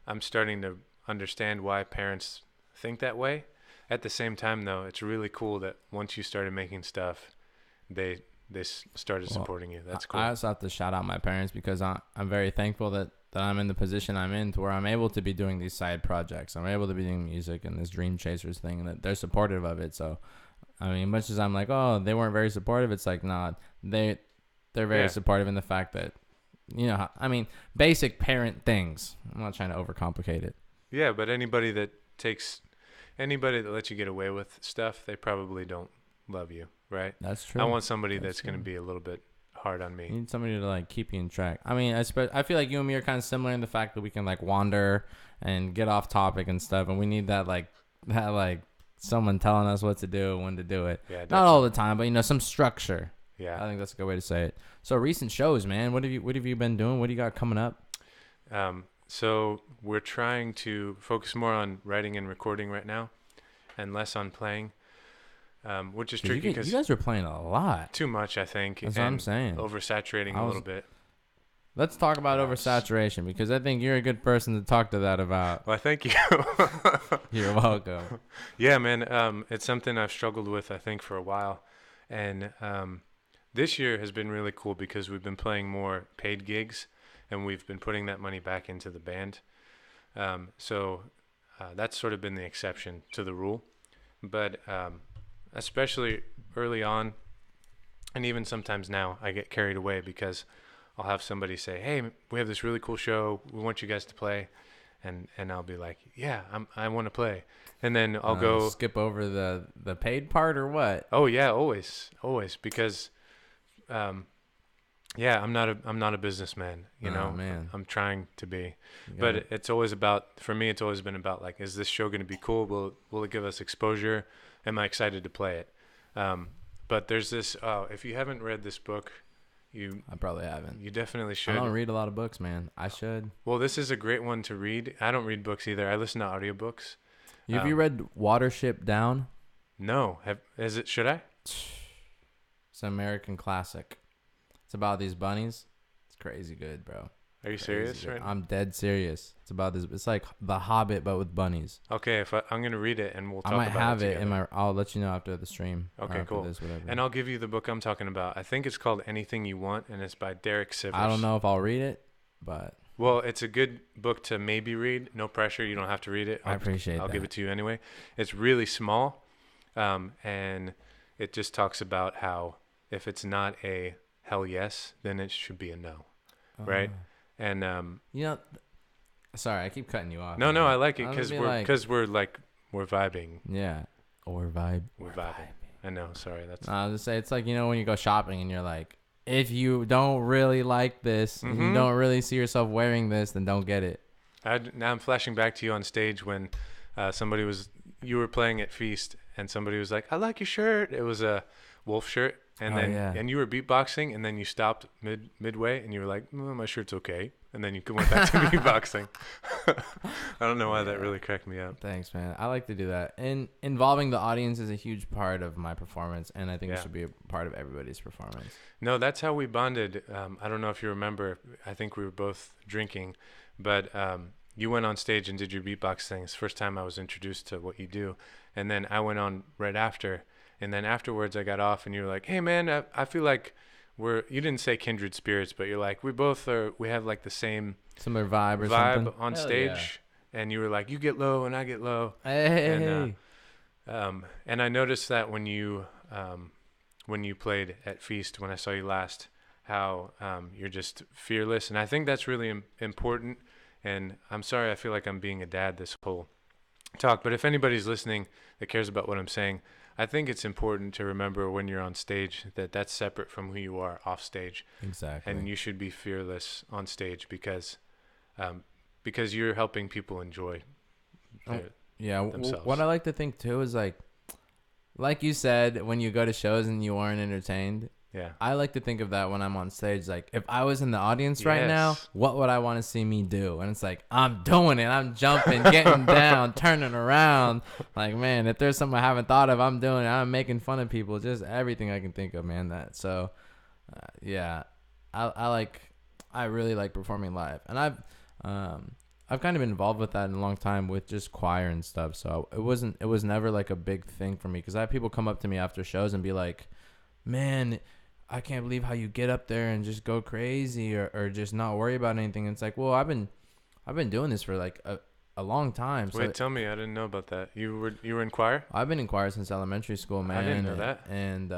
I'm starting to understand why parents think that way. At the same time, though, it's really cool that once you started making stuff, they started supporting you. That's cool. I also have to shout out my parents because I'm very thankful that I'm in the position I'm in to where I'm able to be doing these side projects. I'm able to be doing music and this Dream Chasers thing, and that they're supportive of it. So, I mean, much as I'm like, oh, they weren't very supportive, it's like, nah, they're very supportive in the fact that, you know, I mean, basic parent things. I'm not trying to overcomplicate it. Yeah, but anybody that lets you get away with stuff, they probably don't love you, right? That's true. I want somebody that's going to be a little bit hard on me. You need somebody to like keep you in track. I mean, I feel like you and me are kind of similar in the fact that we can like wander and get off topic and stuff, and we need that someone telling us what to do and when to do it. Yeah, not all the time, but you know, some structure. Yeah, I think that's a good way to say it. So recent shows, man. What have you been doing? What do you got coming up? So we're trying to focus more on writing and recording right now, and less on playing, which is tricky because you guys are playing a lot. Too much, I think. That's what I'm saying. Oversaturating a little bit. Let's talk about oversaturation because I think you're a good person to talk to that about. Well, thank you. You're welcome. Yeah, man. It's something I've struggled with, I think, for a while, and this year has been really cool because we've been playing more paid gigs, and we've been putting that money back into the band. So that's sort of been the exception to the rule. But especially early on, and even sometimes now, I get carried away because I'll have somebody say, "Hey, we have this really cool show. We want you guys to play." And I'll be like, "Yeah, I want to play." And then I'll go skip over the paid part or what? Oh yeah, always because yeah, I'm not a businessman, you know. Man. I'm trying to be. But it's always about, for me, it's always been about like, is this show going to be cool? Will it give us exposure? Am I excited to play it? But there's this, if you haven't read this book, I probably haven't. You definitely should. I don't read a lot of books, man. I should. Well, this is a great one to read. I don't read books either. I listen to audiobooks. Have you read Watership Down? No. Should I? It's an American classic. It's about these bunnies. It's crazy good, bro. Are you Crazy serious good. right now? I'm dead serious. It's about this. It's like The Hobbit, but with bunnies. Okay, I'm gonna read it and we'll talk I might about have it it together. in my. I'll let you know after the stream. or Okay, after cool. This, whatever. And I'll give you the book I'm talking about. I think it's called Anything You Want, and it's by Derek Sivers. I don't know if I'll read it, but Well, it's a good book to maybe read. No pressure. You don't have to read it. I appreciate I'll that. give it to you anyway. It's really small, and it just talks about how if it's not a hell yes, then it should be a no, right? And You know, sorry, I keep cutting you off. no, man. I like it I'm because gonna we're vibing. yeah, or vibe. We're vibing. I know. Sorry, that's. I'll just say it's like, when you go shopping and you're like, if you don't really like this, and you Mhm. don't really see yourself wearing this, then don't get it. Now I'm flashing back to you on stage when you were playing at Feast and somebody was like, "I like your shirt." It was a Wolf shirt, and Oh, then yeah. and you were beatboxing, and then you stopped midway, and you were like, "My shirt's okay," and then you went back to beatboxing. I don't know why that really cracked me up. Thanks, man. I like to do that. And involving the audience is a huge part of my performance, and I think it Yeah. should be a part of everybody's performance. No, that's how we bonded. I don't know if you remember. I think we were both drinking, but you went on stage and did your beatbox thing. It's the first time I was introduced to what you do. And then I went on right after. And then afterwards I got off and you were like, "Hey, man, I feel like you didn't say kindred spirits, but you're like, we have like the same Similar vibe or vibe something. on Hell stage." And you were like, "You get low and I get low." Yeah. Hey. And I noticed that when you played at Feast, when I saw you last, how you're just fearless. And I think that's really important. And I'm sorry, I feel like I'm being a dad this whole talk, but if anybody's listening that cares about what I'm saying, I think it's important to remember when you're on stage that that's separate from who you are off stage. Exactly. And you should be fearless on stage because you're helping people enjoy themselves. What I like to think too is like you said, when you go to shows and you aren't entertained, Yeah. I like to think of that when I'm on stage. Like, if I was in the audience right now, Yes. what would I want to see me do? And it's like, I'm doing it. I'm jumping, getting down, turning around. Like, man, if there's something I haven't thought of, I'm doing it. I'm making fun of people. Just everything I can think of, man. Yeah, I really like performing live. And I've kind of been involved with that in a long time with just choir and stuff. So it was never like a big thing for me, because I have people come up to me after shows and be like, "Man, I can't believe how you get up there and just go crazy or just not worry about anything." And it's like, well, I've been doing this for like a long time. So Wait, tell me, I didn't know about that. You were in choir? I've been in choir since elementary school, man. I didn't know that. And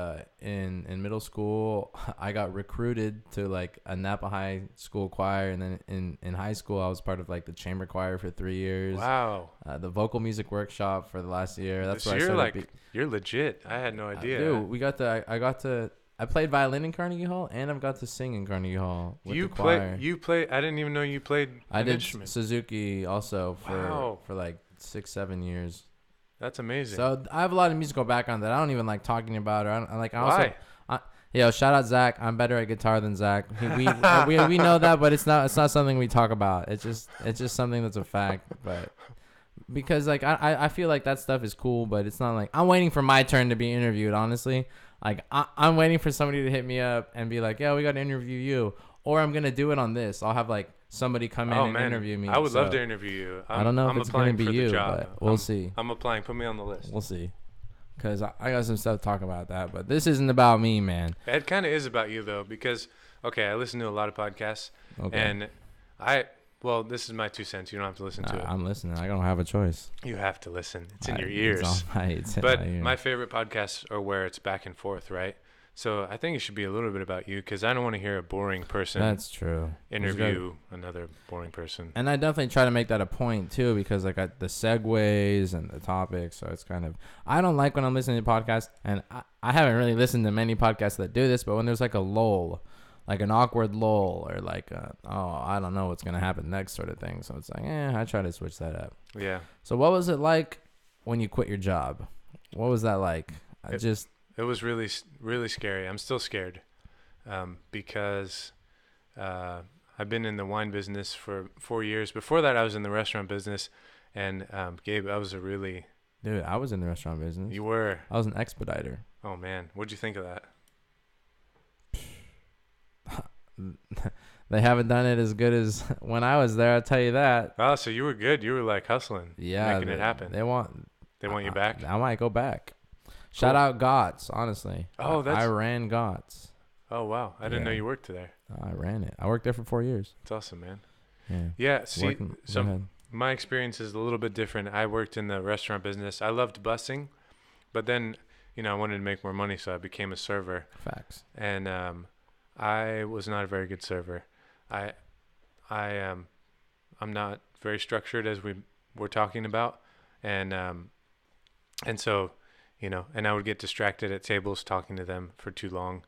in middle school, I got recruited to like a Napa High School choir, and then in high school, I was part of like the chamber choir for 3 years. Wow. The vocal music workshop for the last year. That's So where I you're started. like you're legit. I had no idea. Dude, I played violin in Carnegie Hall, and I've got to sing in Carnegie Hall with the choir. You play. I didn't even know you played I an did instrument. Suzuki also Wow. for like 6-7 years. That's amazing. So I have a lot of musical background that I don't even like talking about. Why? Shout out Zach. I'm better at guitar than Zach. We know that, but it's not something we talk about. It's just something that's a fact. But because like I feel like that stuff is cool, but it's not like I'm waiting for my turn to be interviewed. Honestly, like I'm waiting for somebody to hit me up and be like, "Yeah, we got to interview you," or I'm gonna do it on this. I'll have like somebody come in and interview me. I would love So to interview you. I don't know if it's gonna be you, but we'll see. I'm applying. Put me on the list. We'll see. Because I got some stuff to talk about that. But this isn't about me, man. It kind of is about you, though, because, I listen to a lot of podcasts. Okay. And this is my 2 cents. You don't have to listen to it. I'm listening. I don't have a choice. You have to listen. It's in your It's ears. all right. It's in But my ears. my favorite podcasts are where it's back and forth, right? So I think it should be a little bit about you, because I don't want to hear a boring person That's true. interview another boring person. And I definitely try to make that a point, too, because I got the segues and the topics. So it's kind of, I don't like when I'm listening to podcasts, and I haven't really listened to many podcasts that do this, but when there's like a lull, like an awkward lull, or like, I don't know what's going to happen next sort of thing. So it's like, I try to switch that up. Yeah. So what was it like when you quit your job? What was that like? It was really, really scary. I'm still scared because I've been in the wine business for 4 years. Before that, I was in the restaurant business. And Gabe, I was Dude, I was in the restaurant business. You were? I was an expediter. Oh, man. What'd you think of that? they haven't done it as good as when I was there. I'll tell you that. Oh, so you were good. You were like hustling, Yeah, making it happen. they want. They want you back. I might go back. Shout out GOTS, honestly. Oh, I ran GOTS. Oh, wow. I didn't know you worked there. I ran it. I worked there for 4 years. That's awesome, man. Yeah. Yeah. See, my experience is a little bit different. I worked in the restaurant business. I loved busing, but then, I wanted to make more money, so I became a server. Facts. And I was not a very good server. I'm not very structured, as we were talking about, and so, and I would get distracted at tables talking to them for too long.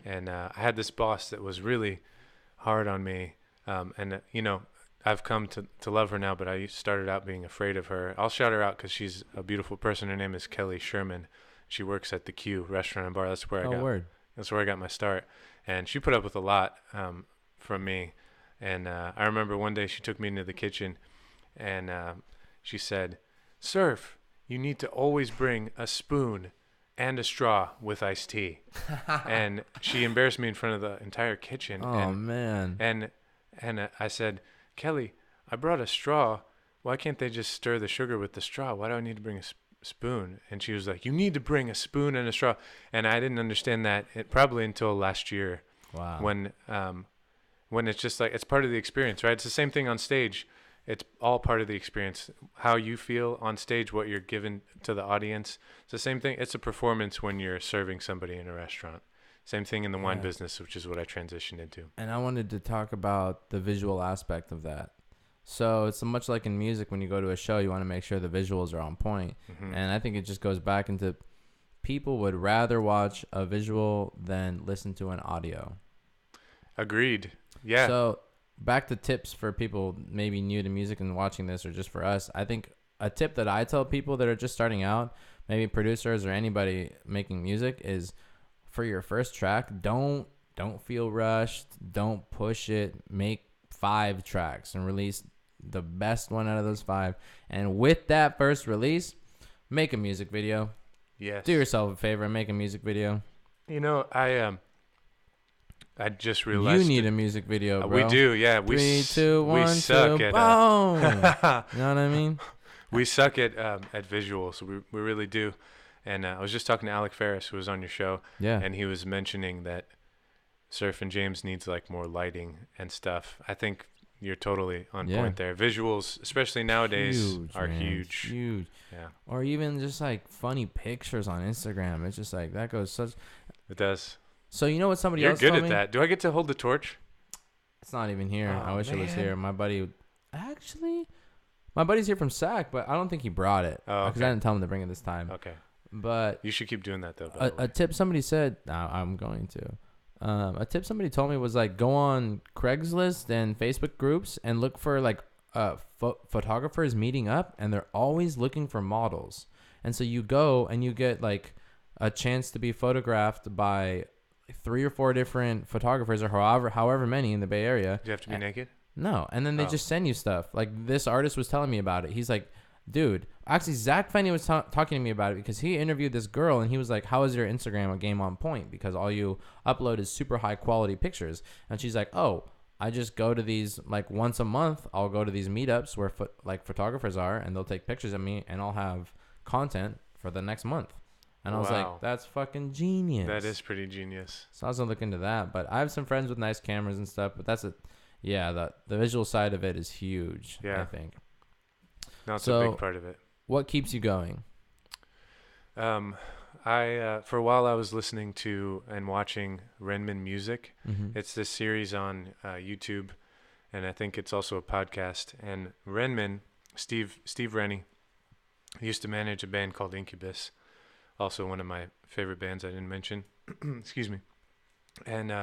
And I had this boss that was really hard on me. And I've come to love her now, but I started out being afraid of her. I'll shout her out because she's a beautiful person. Her name is Kelly Sherman. She works at the Q Restaurant and Bar. That's where That's where I got my start. And she put up with a lot from me. And I remember one day she took me into the kitchen, and she said, "Serf, you need to always bring a spoon and a straw with iced tea." And she embarrassed me in front of the entire kitchen. Oh, man. And I said, "Kelly, I brought a straw. Why can't they just stir the sugar with the straw? Why do I need to bring a spoon?" And she was like, "You need to bring a spoon and a straw." And I didn't understand that probably until last year. Wow. When it's just like, it's part of the experience, right? It's the same thing on stage. It's all part of the experience. How you feel on stage, what you're giving to the audience. It's the same thing. It's a performance when you're serving somebody in a restaurant. Same thing in the wine business, which is what I transitioned into. And I wanted to talk about the visual aspect of that. So it's much like in music, when you go to a show, you want to make sure the visuals are on point. Mm-hmm. And I think it just goes back into people would rather watch a visual than listen to an audio. Agreed. Yeah. So back to tips for people maybe new to music and watching this, or just for us. I think a tip that I tell people that are just starting out, maybe producers or anybody making music, is for your first track, don't feel rushed. Don't push it. Make 5 tracks and release the best one out of those 5. And with that first release, make a music video. Yes. Do yourself a favor and make a music video. I just realized you need a music video, bro. We do, yeah. 3, 2, 1, we suck 2, at boom. You know what I mean? We suck at visuals. We really do. And I was just talking to Alec Ferris, who was on your show. Yeah. And he was mentioning that Surf and James needs like more lighting and stuff. I think you're totally on point there. Visuals, especially nowadays, are huge. Huge. Yeah. Or even just like funny pictures on Instagram. It's just like that goes such. It does. So you know what somebody You're else good told at me? that. Do I get to hold the torch? It's not even here. Oh, I wish man. it was here. My buddy's here from SAC, but I don't think he brought it because I didn't tell him to bring it this time. Okay. But you should keep doing that though. A tip somebody said, I'm going to. A tip somebody told me was like, go on Craigslist and Facebook groups and look for like photographers meeting up, and they're always looking for models. And so you go and you get like a chance to be photographed by 3 or 4 different photographers, or however many in the Bay Area. Do you have to be naked? No. And then they just send you stuff. Like this artist was telling me about it. He's like, dude, actually Zach Fenny was talking to me about it because he interviewed this girl, and he was like, how is your Instagram game on point? Because all you upload is super high quality pictures. And she's like, oh, I just go to these, like once a month, I'll go to these meetups where photographers are, and they'll take pictures of me, and I'll have content for the next month. And I was like, that's fucking genius. That is pretty genius. So I was going to look into that. But I have some friends with nice cameras and stuff. But the visual side of it is huge, I think. No, it's a big part of it. What keeps you going? I for a while I was listening to and watching Renman Music. Mm-hmm. It's this series on YouTube, and I think it's also a podcast. And Renman, Steve Rennie, used to manage a band called Incubus. Also one of my favorite bands I didn't mention. Excuse me. And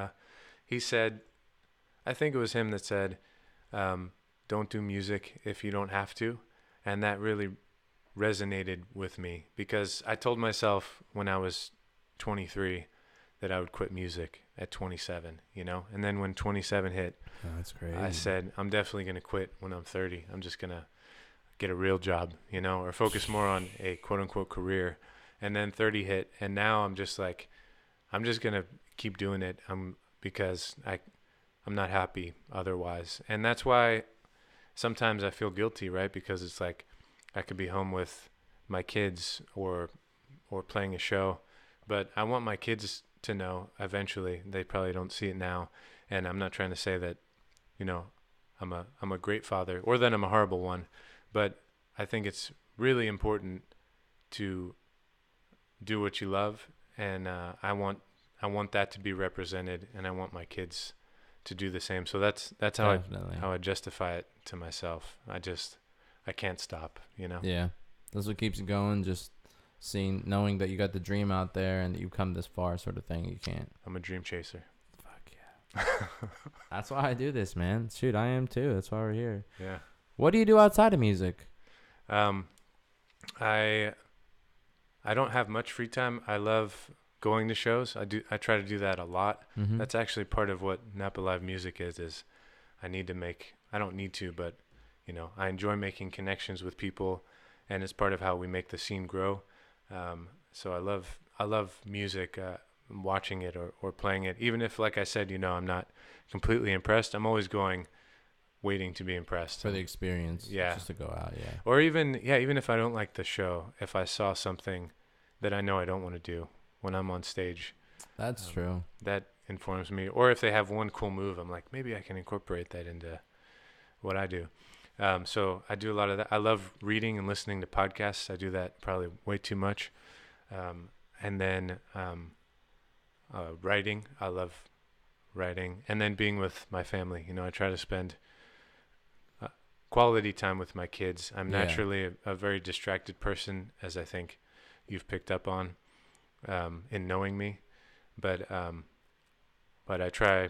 he said, I think it was him that said, don't do music if you don't have to. And that really resonated with me, because I told myself when I was 23 that I would quit music at 27, And then when 27 hit, that's crazy. I said, I'm definitely going to quit when I'm 30. I'm just going to get a real job, or focus more on a quote unquote career. And then 30 hit, and now I'm just like, I'm just going to keep doing it because I'm not happy otherwise. And that's why sometimes I feel guilty, right? Because it's like I could be home with my kids or playing a show, but I want my kids to know eventually. They probably don't see it now, and I'm not trying to say that, I'm a great father or that I'm a horrible one, but I think it's really important to do what you love, and I want that to be represented, and I want my kids to do the same. So that's how Definitely. I justify it to myself. I can't stop, Yeah, that's what keeps you going. Just knowing that you got the dream out there and that you come this far, sort of thing. You can't. I'm a dream chaser. Fuck yeah. That's why I do this, man. Shoot, I am too. That's why we're here. Yeah. What do you do outside of music? I don't have much free time. I love going to shows. I try to do that a lot. Mm-hmm. That's actually part of what Napa Live Music is I don't need to, but I enjoy making connections with people, and it's part of how we make the scene grow. So I love music, watching it or playing it. Even if, like I said, I'm not completely impressed, I'm always waiting to be impressed. For the experience. Yeah. Just to go out, yeah. Or even if I don't like the show, if I saw something that I know I don't want to do when I'm on stage. That's true. That informs me. Or if they have one cool move, I'm like, maybe I can incorporate that into what I do. So I do a lot of that. I love reading and listening to podcasts. I do that probably way too much. And then writing. I love writing. And then being with my family. I try to spend quality time with my kids. I'm naturally a very distracted person, as I think you've picked up on in knowing me. But I try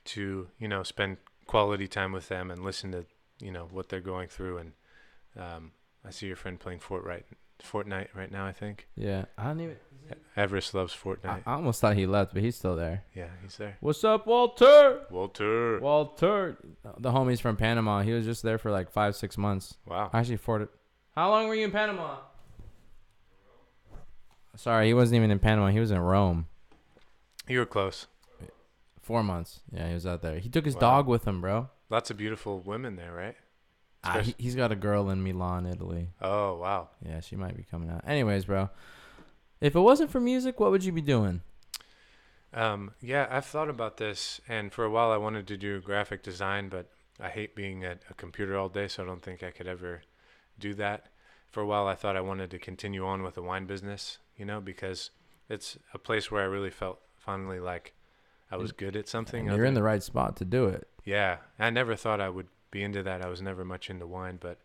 to, spend quality time with them and listen to, what they're going through. And I see your friend playing Fortnite right now, I think. Yeah. I don't even... Everest loves Fortnite. I almost thought he left, but he's still there. Yeah, he's there. What's up, Walter? Walter. The homie's from Panama. He was just there for like 5-6 months. Wow. Actually, how long were you in Panama? Sorry, he wasn't even in Panama. He was in Rome. You were close. 4 months. Yeah, he was out there. He took his Wow. dog with him, bro. Lots of beautiful women there, right? He's got a girl in Milan, Italy. Oh, wow. Yeah, she might be coming out. Anyways, bro, if it wasn't for music, what would you be doing? Yeah, I've thought about this, and for a while I wanted to do graphic design, but I hate being at a computer all day, so I don't think I could ever do that. For a while I thought I wanted to continue on with the wine business, because it's a place where I really felt finally like I was good at something. And you're in the right spot to do it. Yeah, I never thought I would be into that. I was never much into wine, but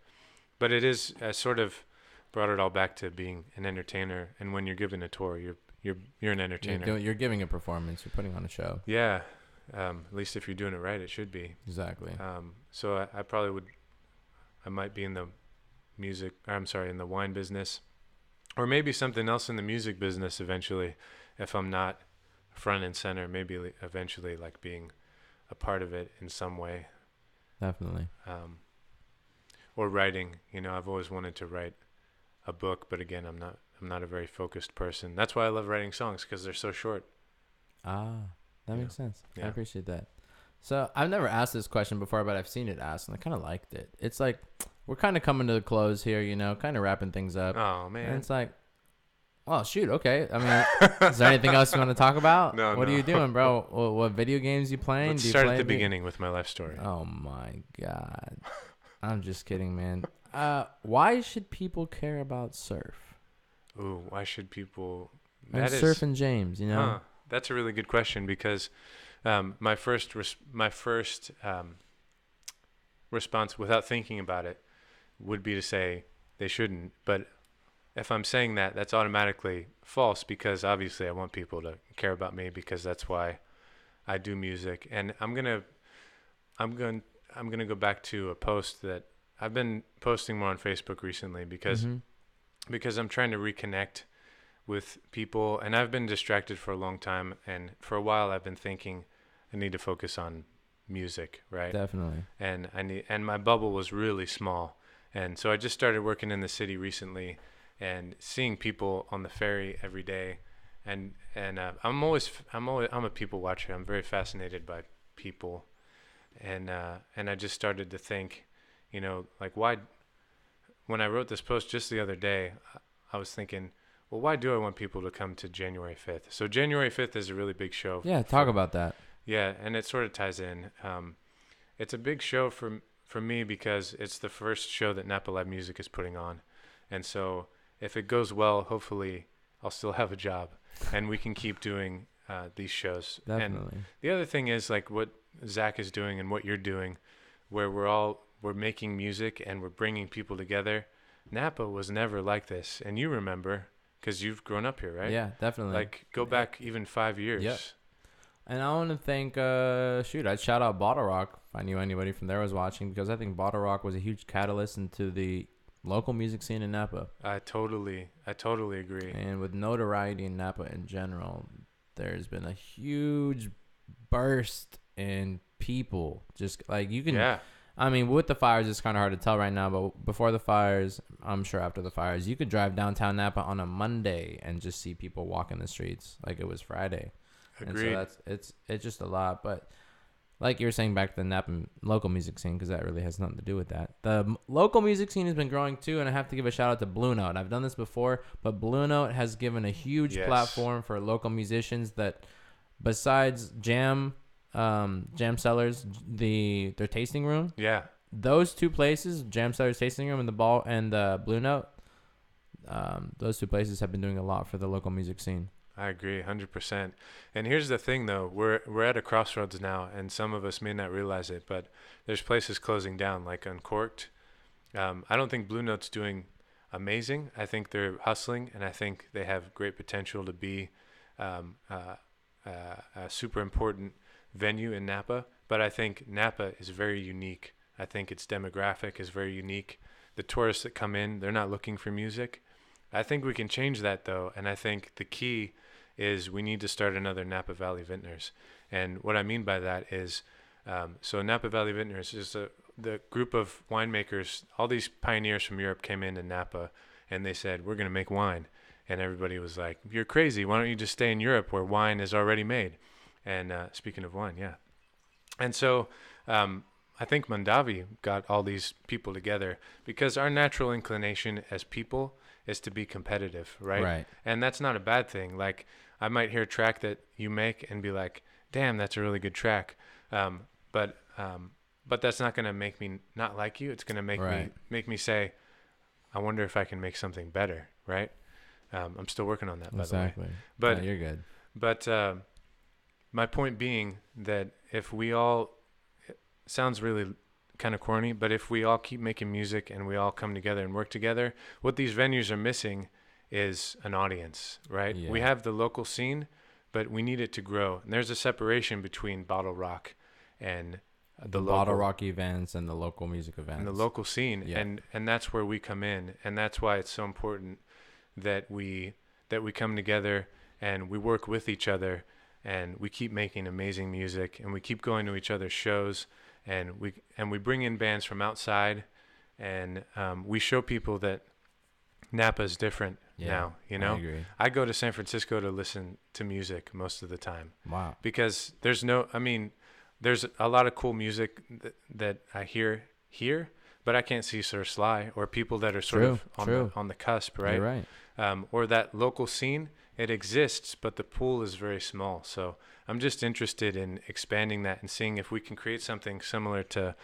it is. I sort of brought it all back to being an entertainer. And when you're giving a tour, you're an entertainer. You're giving a performance. You're putting on a show. Yeah, at least if you're doing it right, it should be. Exactly. So I probably would. I might be in the in the wine business, or maybe something else in the music business eventually, if I'm not front and center. Maybe eventually, like being a part of it in some way. Definitely. Or writing. I've always wanted to write a book, but again, I'm not a very focused person. That's why I love writing songs, because they're so short. That makes sense. Yeah. I appreciate that. So I've never asked this question before, but I've seen it asked, and I kind of liked it. It's like we're kind of coming to the close here, kind of wrapping things up. Oh man. And it's like, well, shoot, okay. I mean, is there anything else you want to talk about? No. What are you doing, bro? What video games you playing? Let's Do you start play at the beginning with my life story. Oh my God. I'm just kidding, man. Why should people care about surf? Ooh, why should people? And Surf and James, That's a really good question, because my first response, without thinking about it, would be to say they shouldn't. But if I'm saying that, that's automatically false, because obviously I want people to care about me, because that's why I do music. And I'm gonna go back to a post that I've been posting more on Facebook recently, because I'm trying to reconnect with people, and I've been distracted for a long time, and for a while I've been thinking I need to focus on music, right? Definitely. And my bubble was really small, and so I just started working in the city recently, and seeing people on the ferry every day, and I'm a people watcher. I'm very fascinated by people, and I just started to think, like why. When I wrote this post just the other day, I was thinking, well, why do I want people to come to January 5th? So January 5th is a really big show. Yeah, talk about that. Yeah, and it sort of ties in. It's a big show for me because it's the first show that Napa Live Music is putting on, and so if it goes well, hopefully I'll still have a job, and we can keep doing these shows. Definitely. And the other thing is like what Zach is doing and what you're doing, where we're making music and we're bringing people together. Napa was never like this, and you remember because you've grown up here, right? Yeah, definitely. Like go back even 5 years. Yep. And I want to thank, I'd shout out Bottle Rock if I knew anybody from there was watching, because I think Bottle Rock was a huge catalyst into the local music scene in Napa. I totally agree. And with notoriety in Napa in general, there's been a huge burst in people. Just like you can, Yeah. I mean, with the fires, it's kind of hard to tell right now, but before the fires, I'm sure after the fires, you could drive downtown Napa on a Monday and just see people walking the streets like it was Friday. Agreed. And so it's just a lot. But like you were saying, back to the Napa local music scene, because that really has nothing to do with that. The local music scene has been growing too, and I have to give a shout out to Blue Note. I've done this before, but Blue Note has given a huge platform for local musicians that, besides jam cellars, their tasting room. Yeah. Those two places, Jam Cellars Tasting Room and the Blue Note, those two places have been doing a lot for the local music scene. I agree 100%. And here's the thing though, we're at a crossroads now, and some of us may not realize it, but there's places closing down like Uncorked. I don't think Blue Note's doing amazing. I think they're hustling, and I think they have great potential to be a super important venue in Napa, but I think Napa is very unique. I think its demographic is very unique. The tourists that come in, they're not looking for music. I think we can change that though, and I think the key is we need to start another Napa Valley Vintners. And what I mean by that is, so Napa Valley Vintners is the group of winemakers. All these pioneers from Europe came into Napa, and they said, we're going to make wine. And everybody was like, you're crazy. Why don't you just stay in Europe where wine is already made? And speaking of wine, yeah. And so I think Mondavi got all these people together because our natural inclination as people is to be competitive, right? Right. And that's not a bad thing. Like I might hear a track that you make and be like, damn, that's a really good track. But that's not going to make me not like you. It's going to make me say, I wonder if I can make something better, right? I'm still working on that, by the way. But no, you're good. But my point being that if we all, it sounds really kind of corny, but if we all keep making music and we all come together and work together, what these venues are missing is an audience, right? Yeah. We have the local scene, but we need it to grow. And there's a separation between Bottle Rock and the Bottle Rock events and the local music events. And the local scene. Yeah. And that's where we come in. And that's why it's so important that we come together and we work with each other and we keep making amazing music and we keep going to each other's shows and we bring in bands from outside and we show people that Napa is different now, you know? I agree. I go to San Francisco to listen to music most of the time. Wow. Because there's a lot of cool music that I hear here, but I can't see Sir Sly or people that are sort of on the cusp, right? You're right. Or that local scene, it exists, but the pool is very small. So I'm just interested in expanding that and seeing if we can create something similar to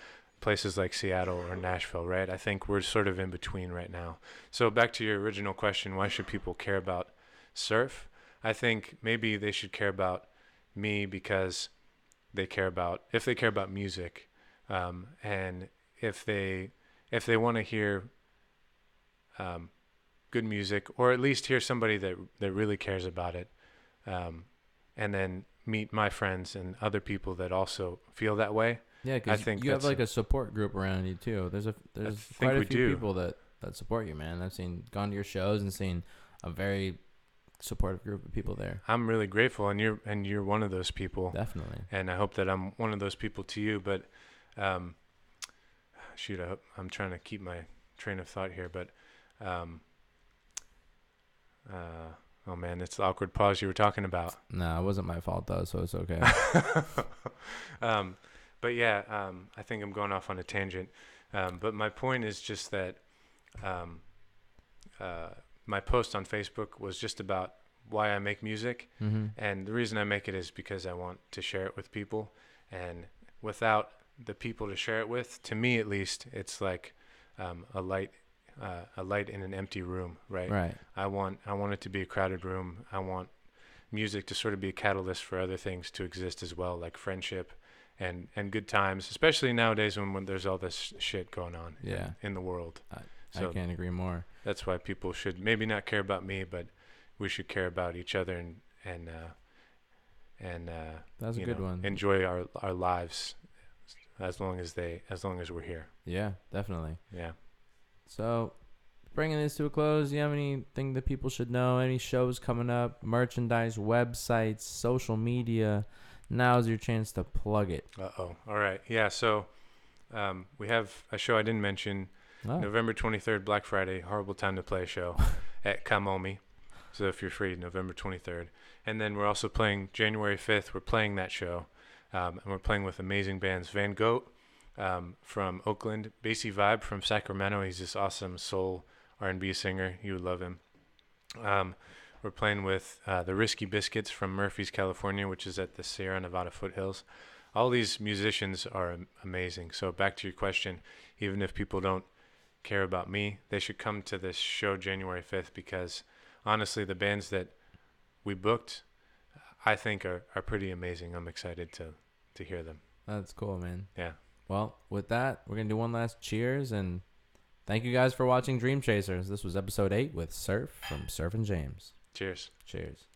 places like Seattle or Nashville, right? I think we're sort of in between right now. So back to your original question, why should people care about surf? I think maybe they should care about me because if they care about music, and if they want to hear good music, or at least hear somebody that really cares about it, and then meet my friends and other people that also feel that way. Yeah, because you have like a support group around you too. There's quite a few people that support you, man. I've gone to your shows and seen a very supportive group of people there. I'm really grateful, and you're one of those people. Definitely. And I hope that I'm one of those people to you. But I'm trying to keep my train of thought here. But Oh man, it's the awkward pause you were talking about. Nah, it wasn't my fault though, so it's okay. But yeah, I think I'm going off on a tangent. But my point is just that um, my post on Facebook was just about why I make music, Mm-hmm. and the reason I make it is because I want to share it with people, and without the people to share it with, to me at least, it's like a light in an empty room, right? Right. I want it to be a crowded room. I want music to sort of be a catalyst for other things to exist as well, like friendship and good times, especially nowadays when there's all this shit going on Yeah. in the world. I So can't agree more. that's why people should maybe not care about me, but we should care about each other and That's a you good know, one. enjoy our lives as long as we're here. Yeah, definitely. Yeah. So, bringing this to a close, do you have anything that people should know? Any shows coming up, merchandise, websites, social media? Now's your chance to plug it. All right. Yeah. So we have a show I didn't mention. Oh. November 23rd, Black Friday, horrible time to play show at Kamomi. So if you're free, November 23rd. And then we're also playing January 5th. We're playing that show. And we're playing with amazing bands. Van Gogh from Oakland. Basie Vibe from Sacramento. He's this awesome soul R&B singer. You would love him. We're playing with the Risky Biscuits from Murphy's, California, which is at the Sierra Nevada foothills. All these musicians are amazing. So back to your question, even if people don't care about me, they should come to this show January 5th because honestly, the bands that we booked, I think are pretty amazing. I'm excited to hear them. That's cool, man. Yeah. Well, with that, we're going to do one last cheers, and thank you guys for watching Dream Chasers. This was episode 8 with Surf from Surf and James. Cheers. Cheers.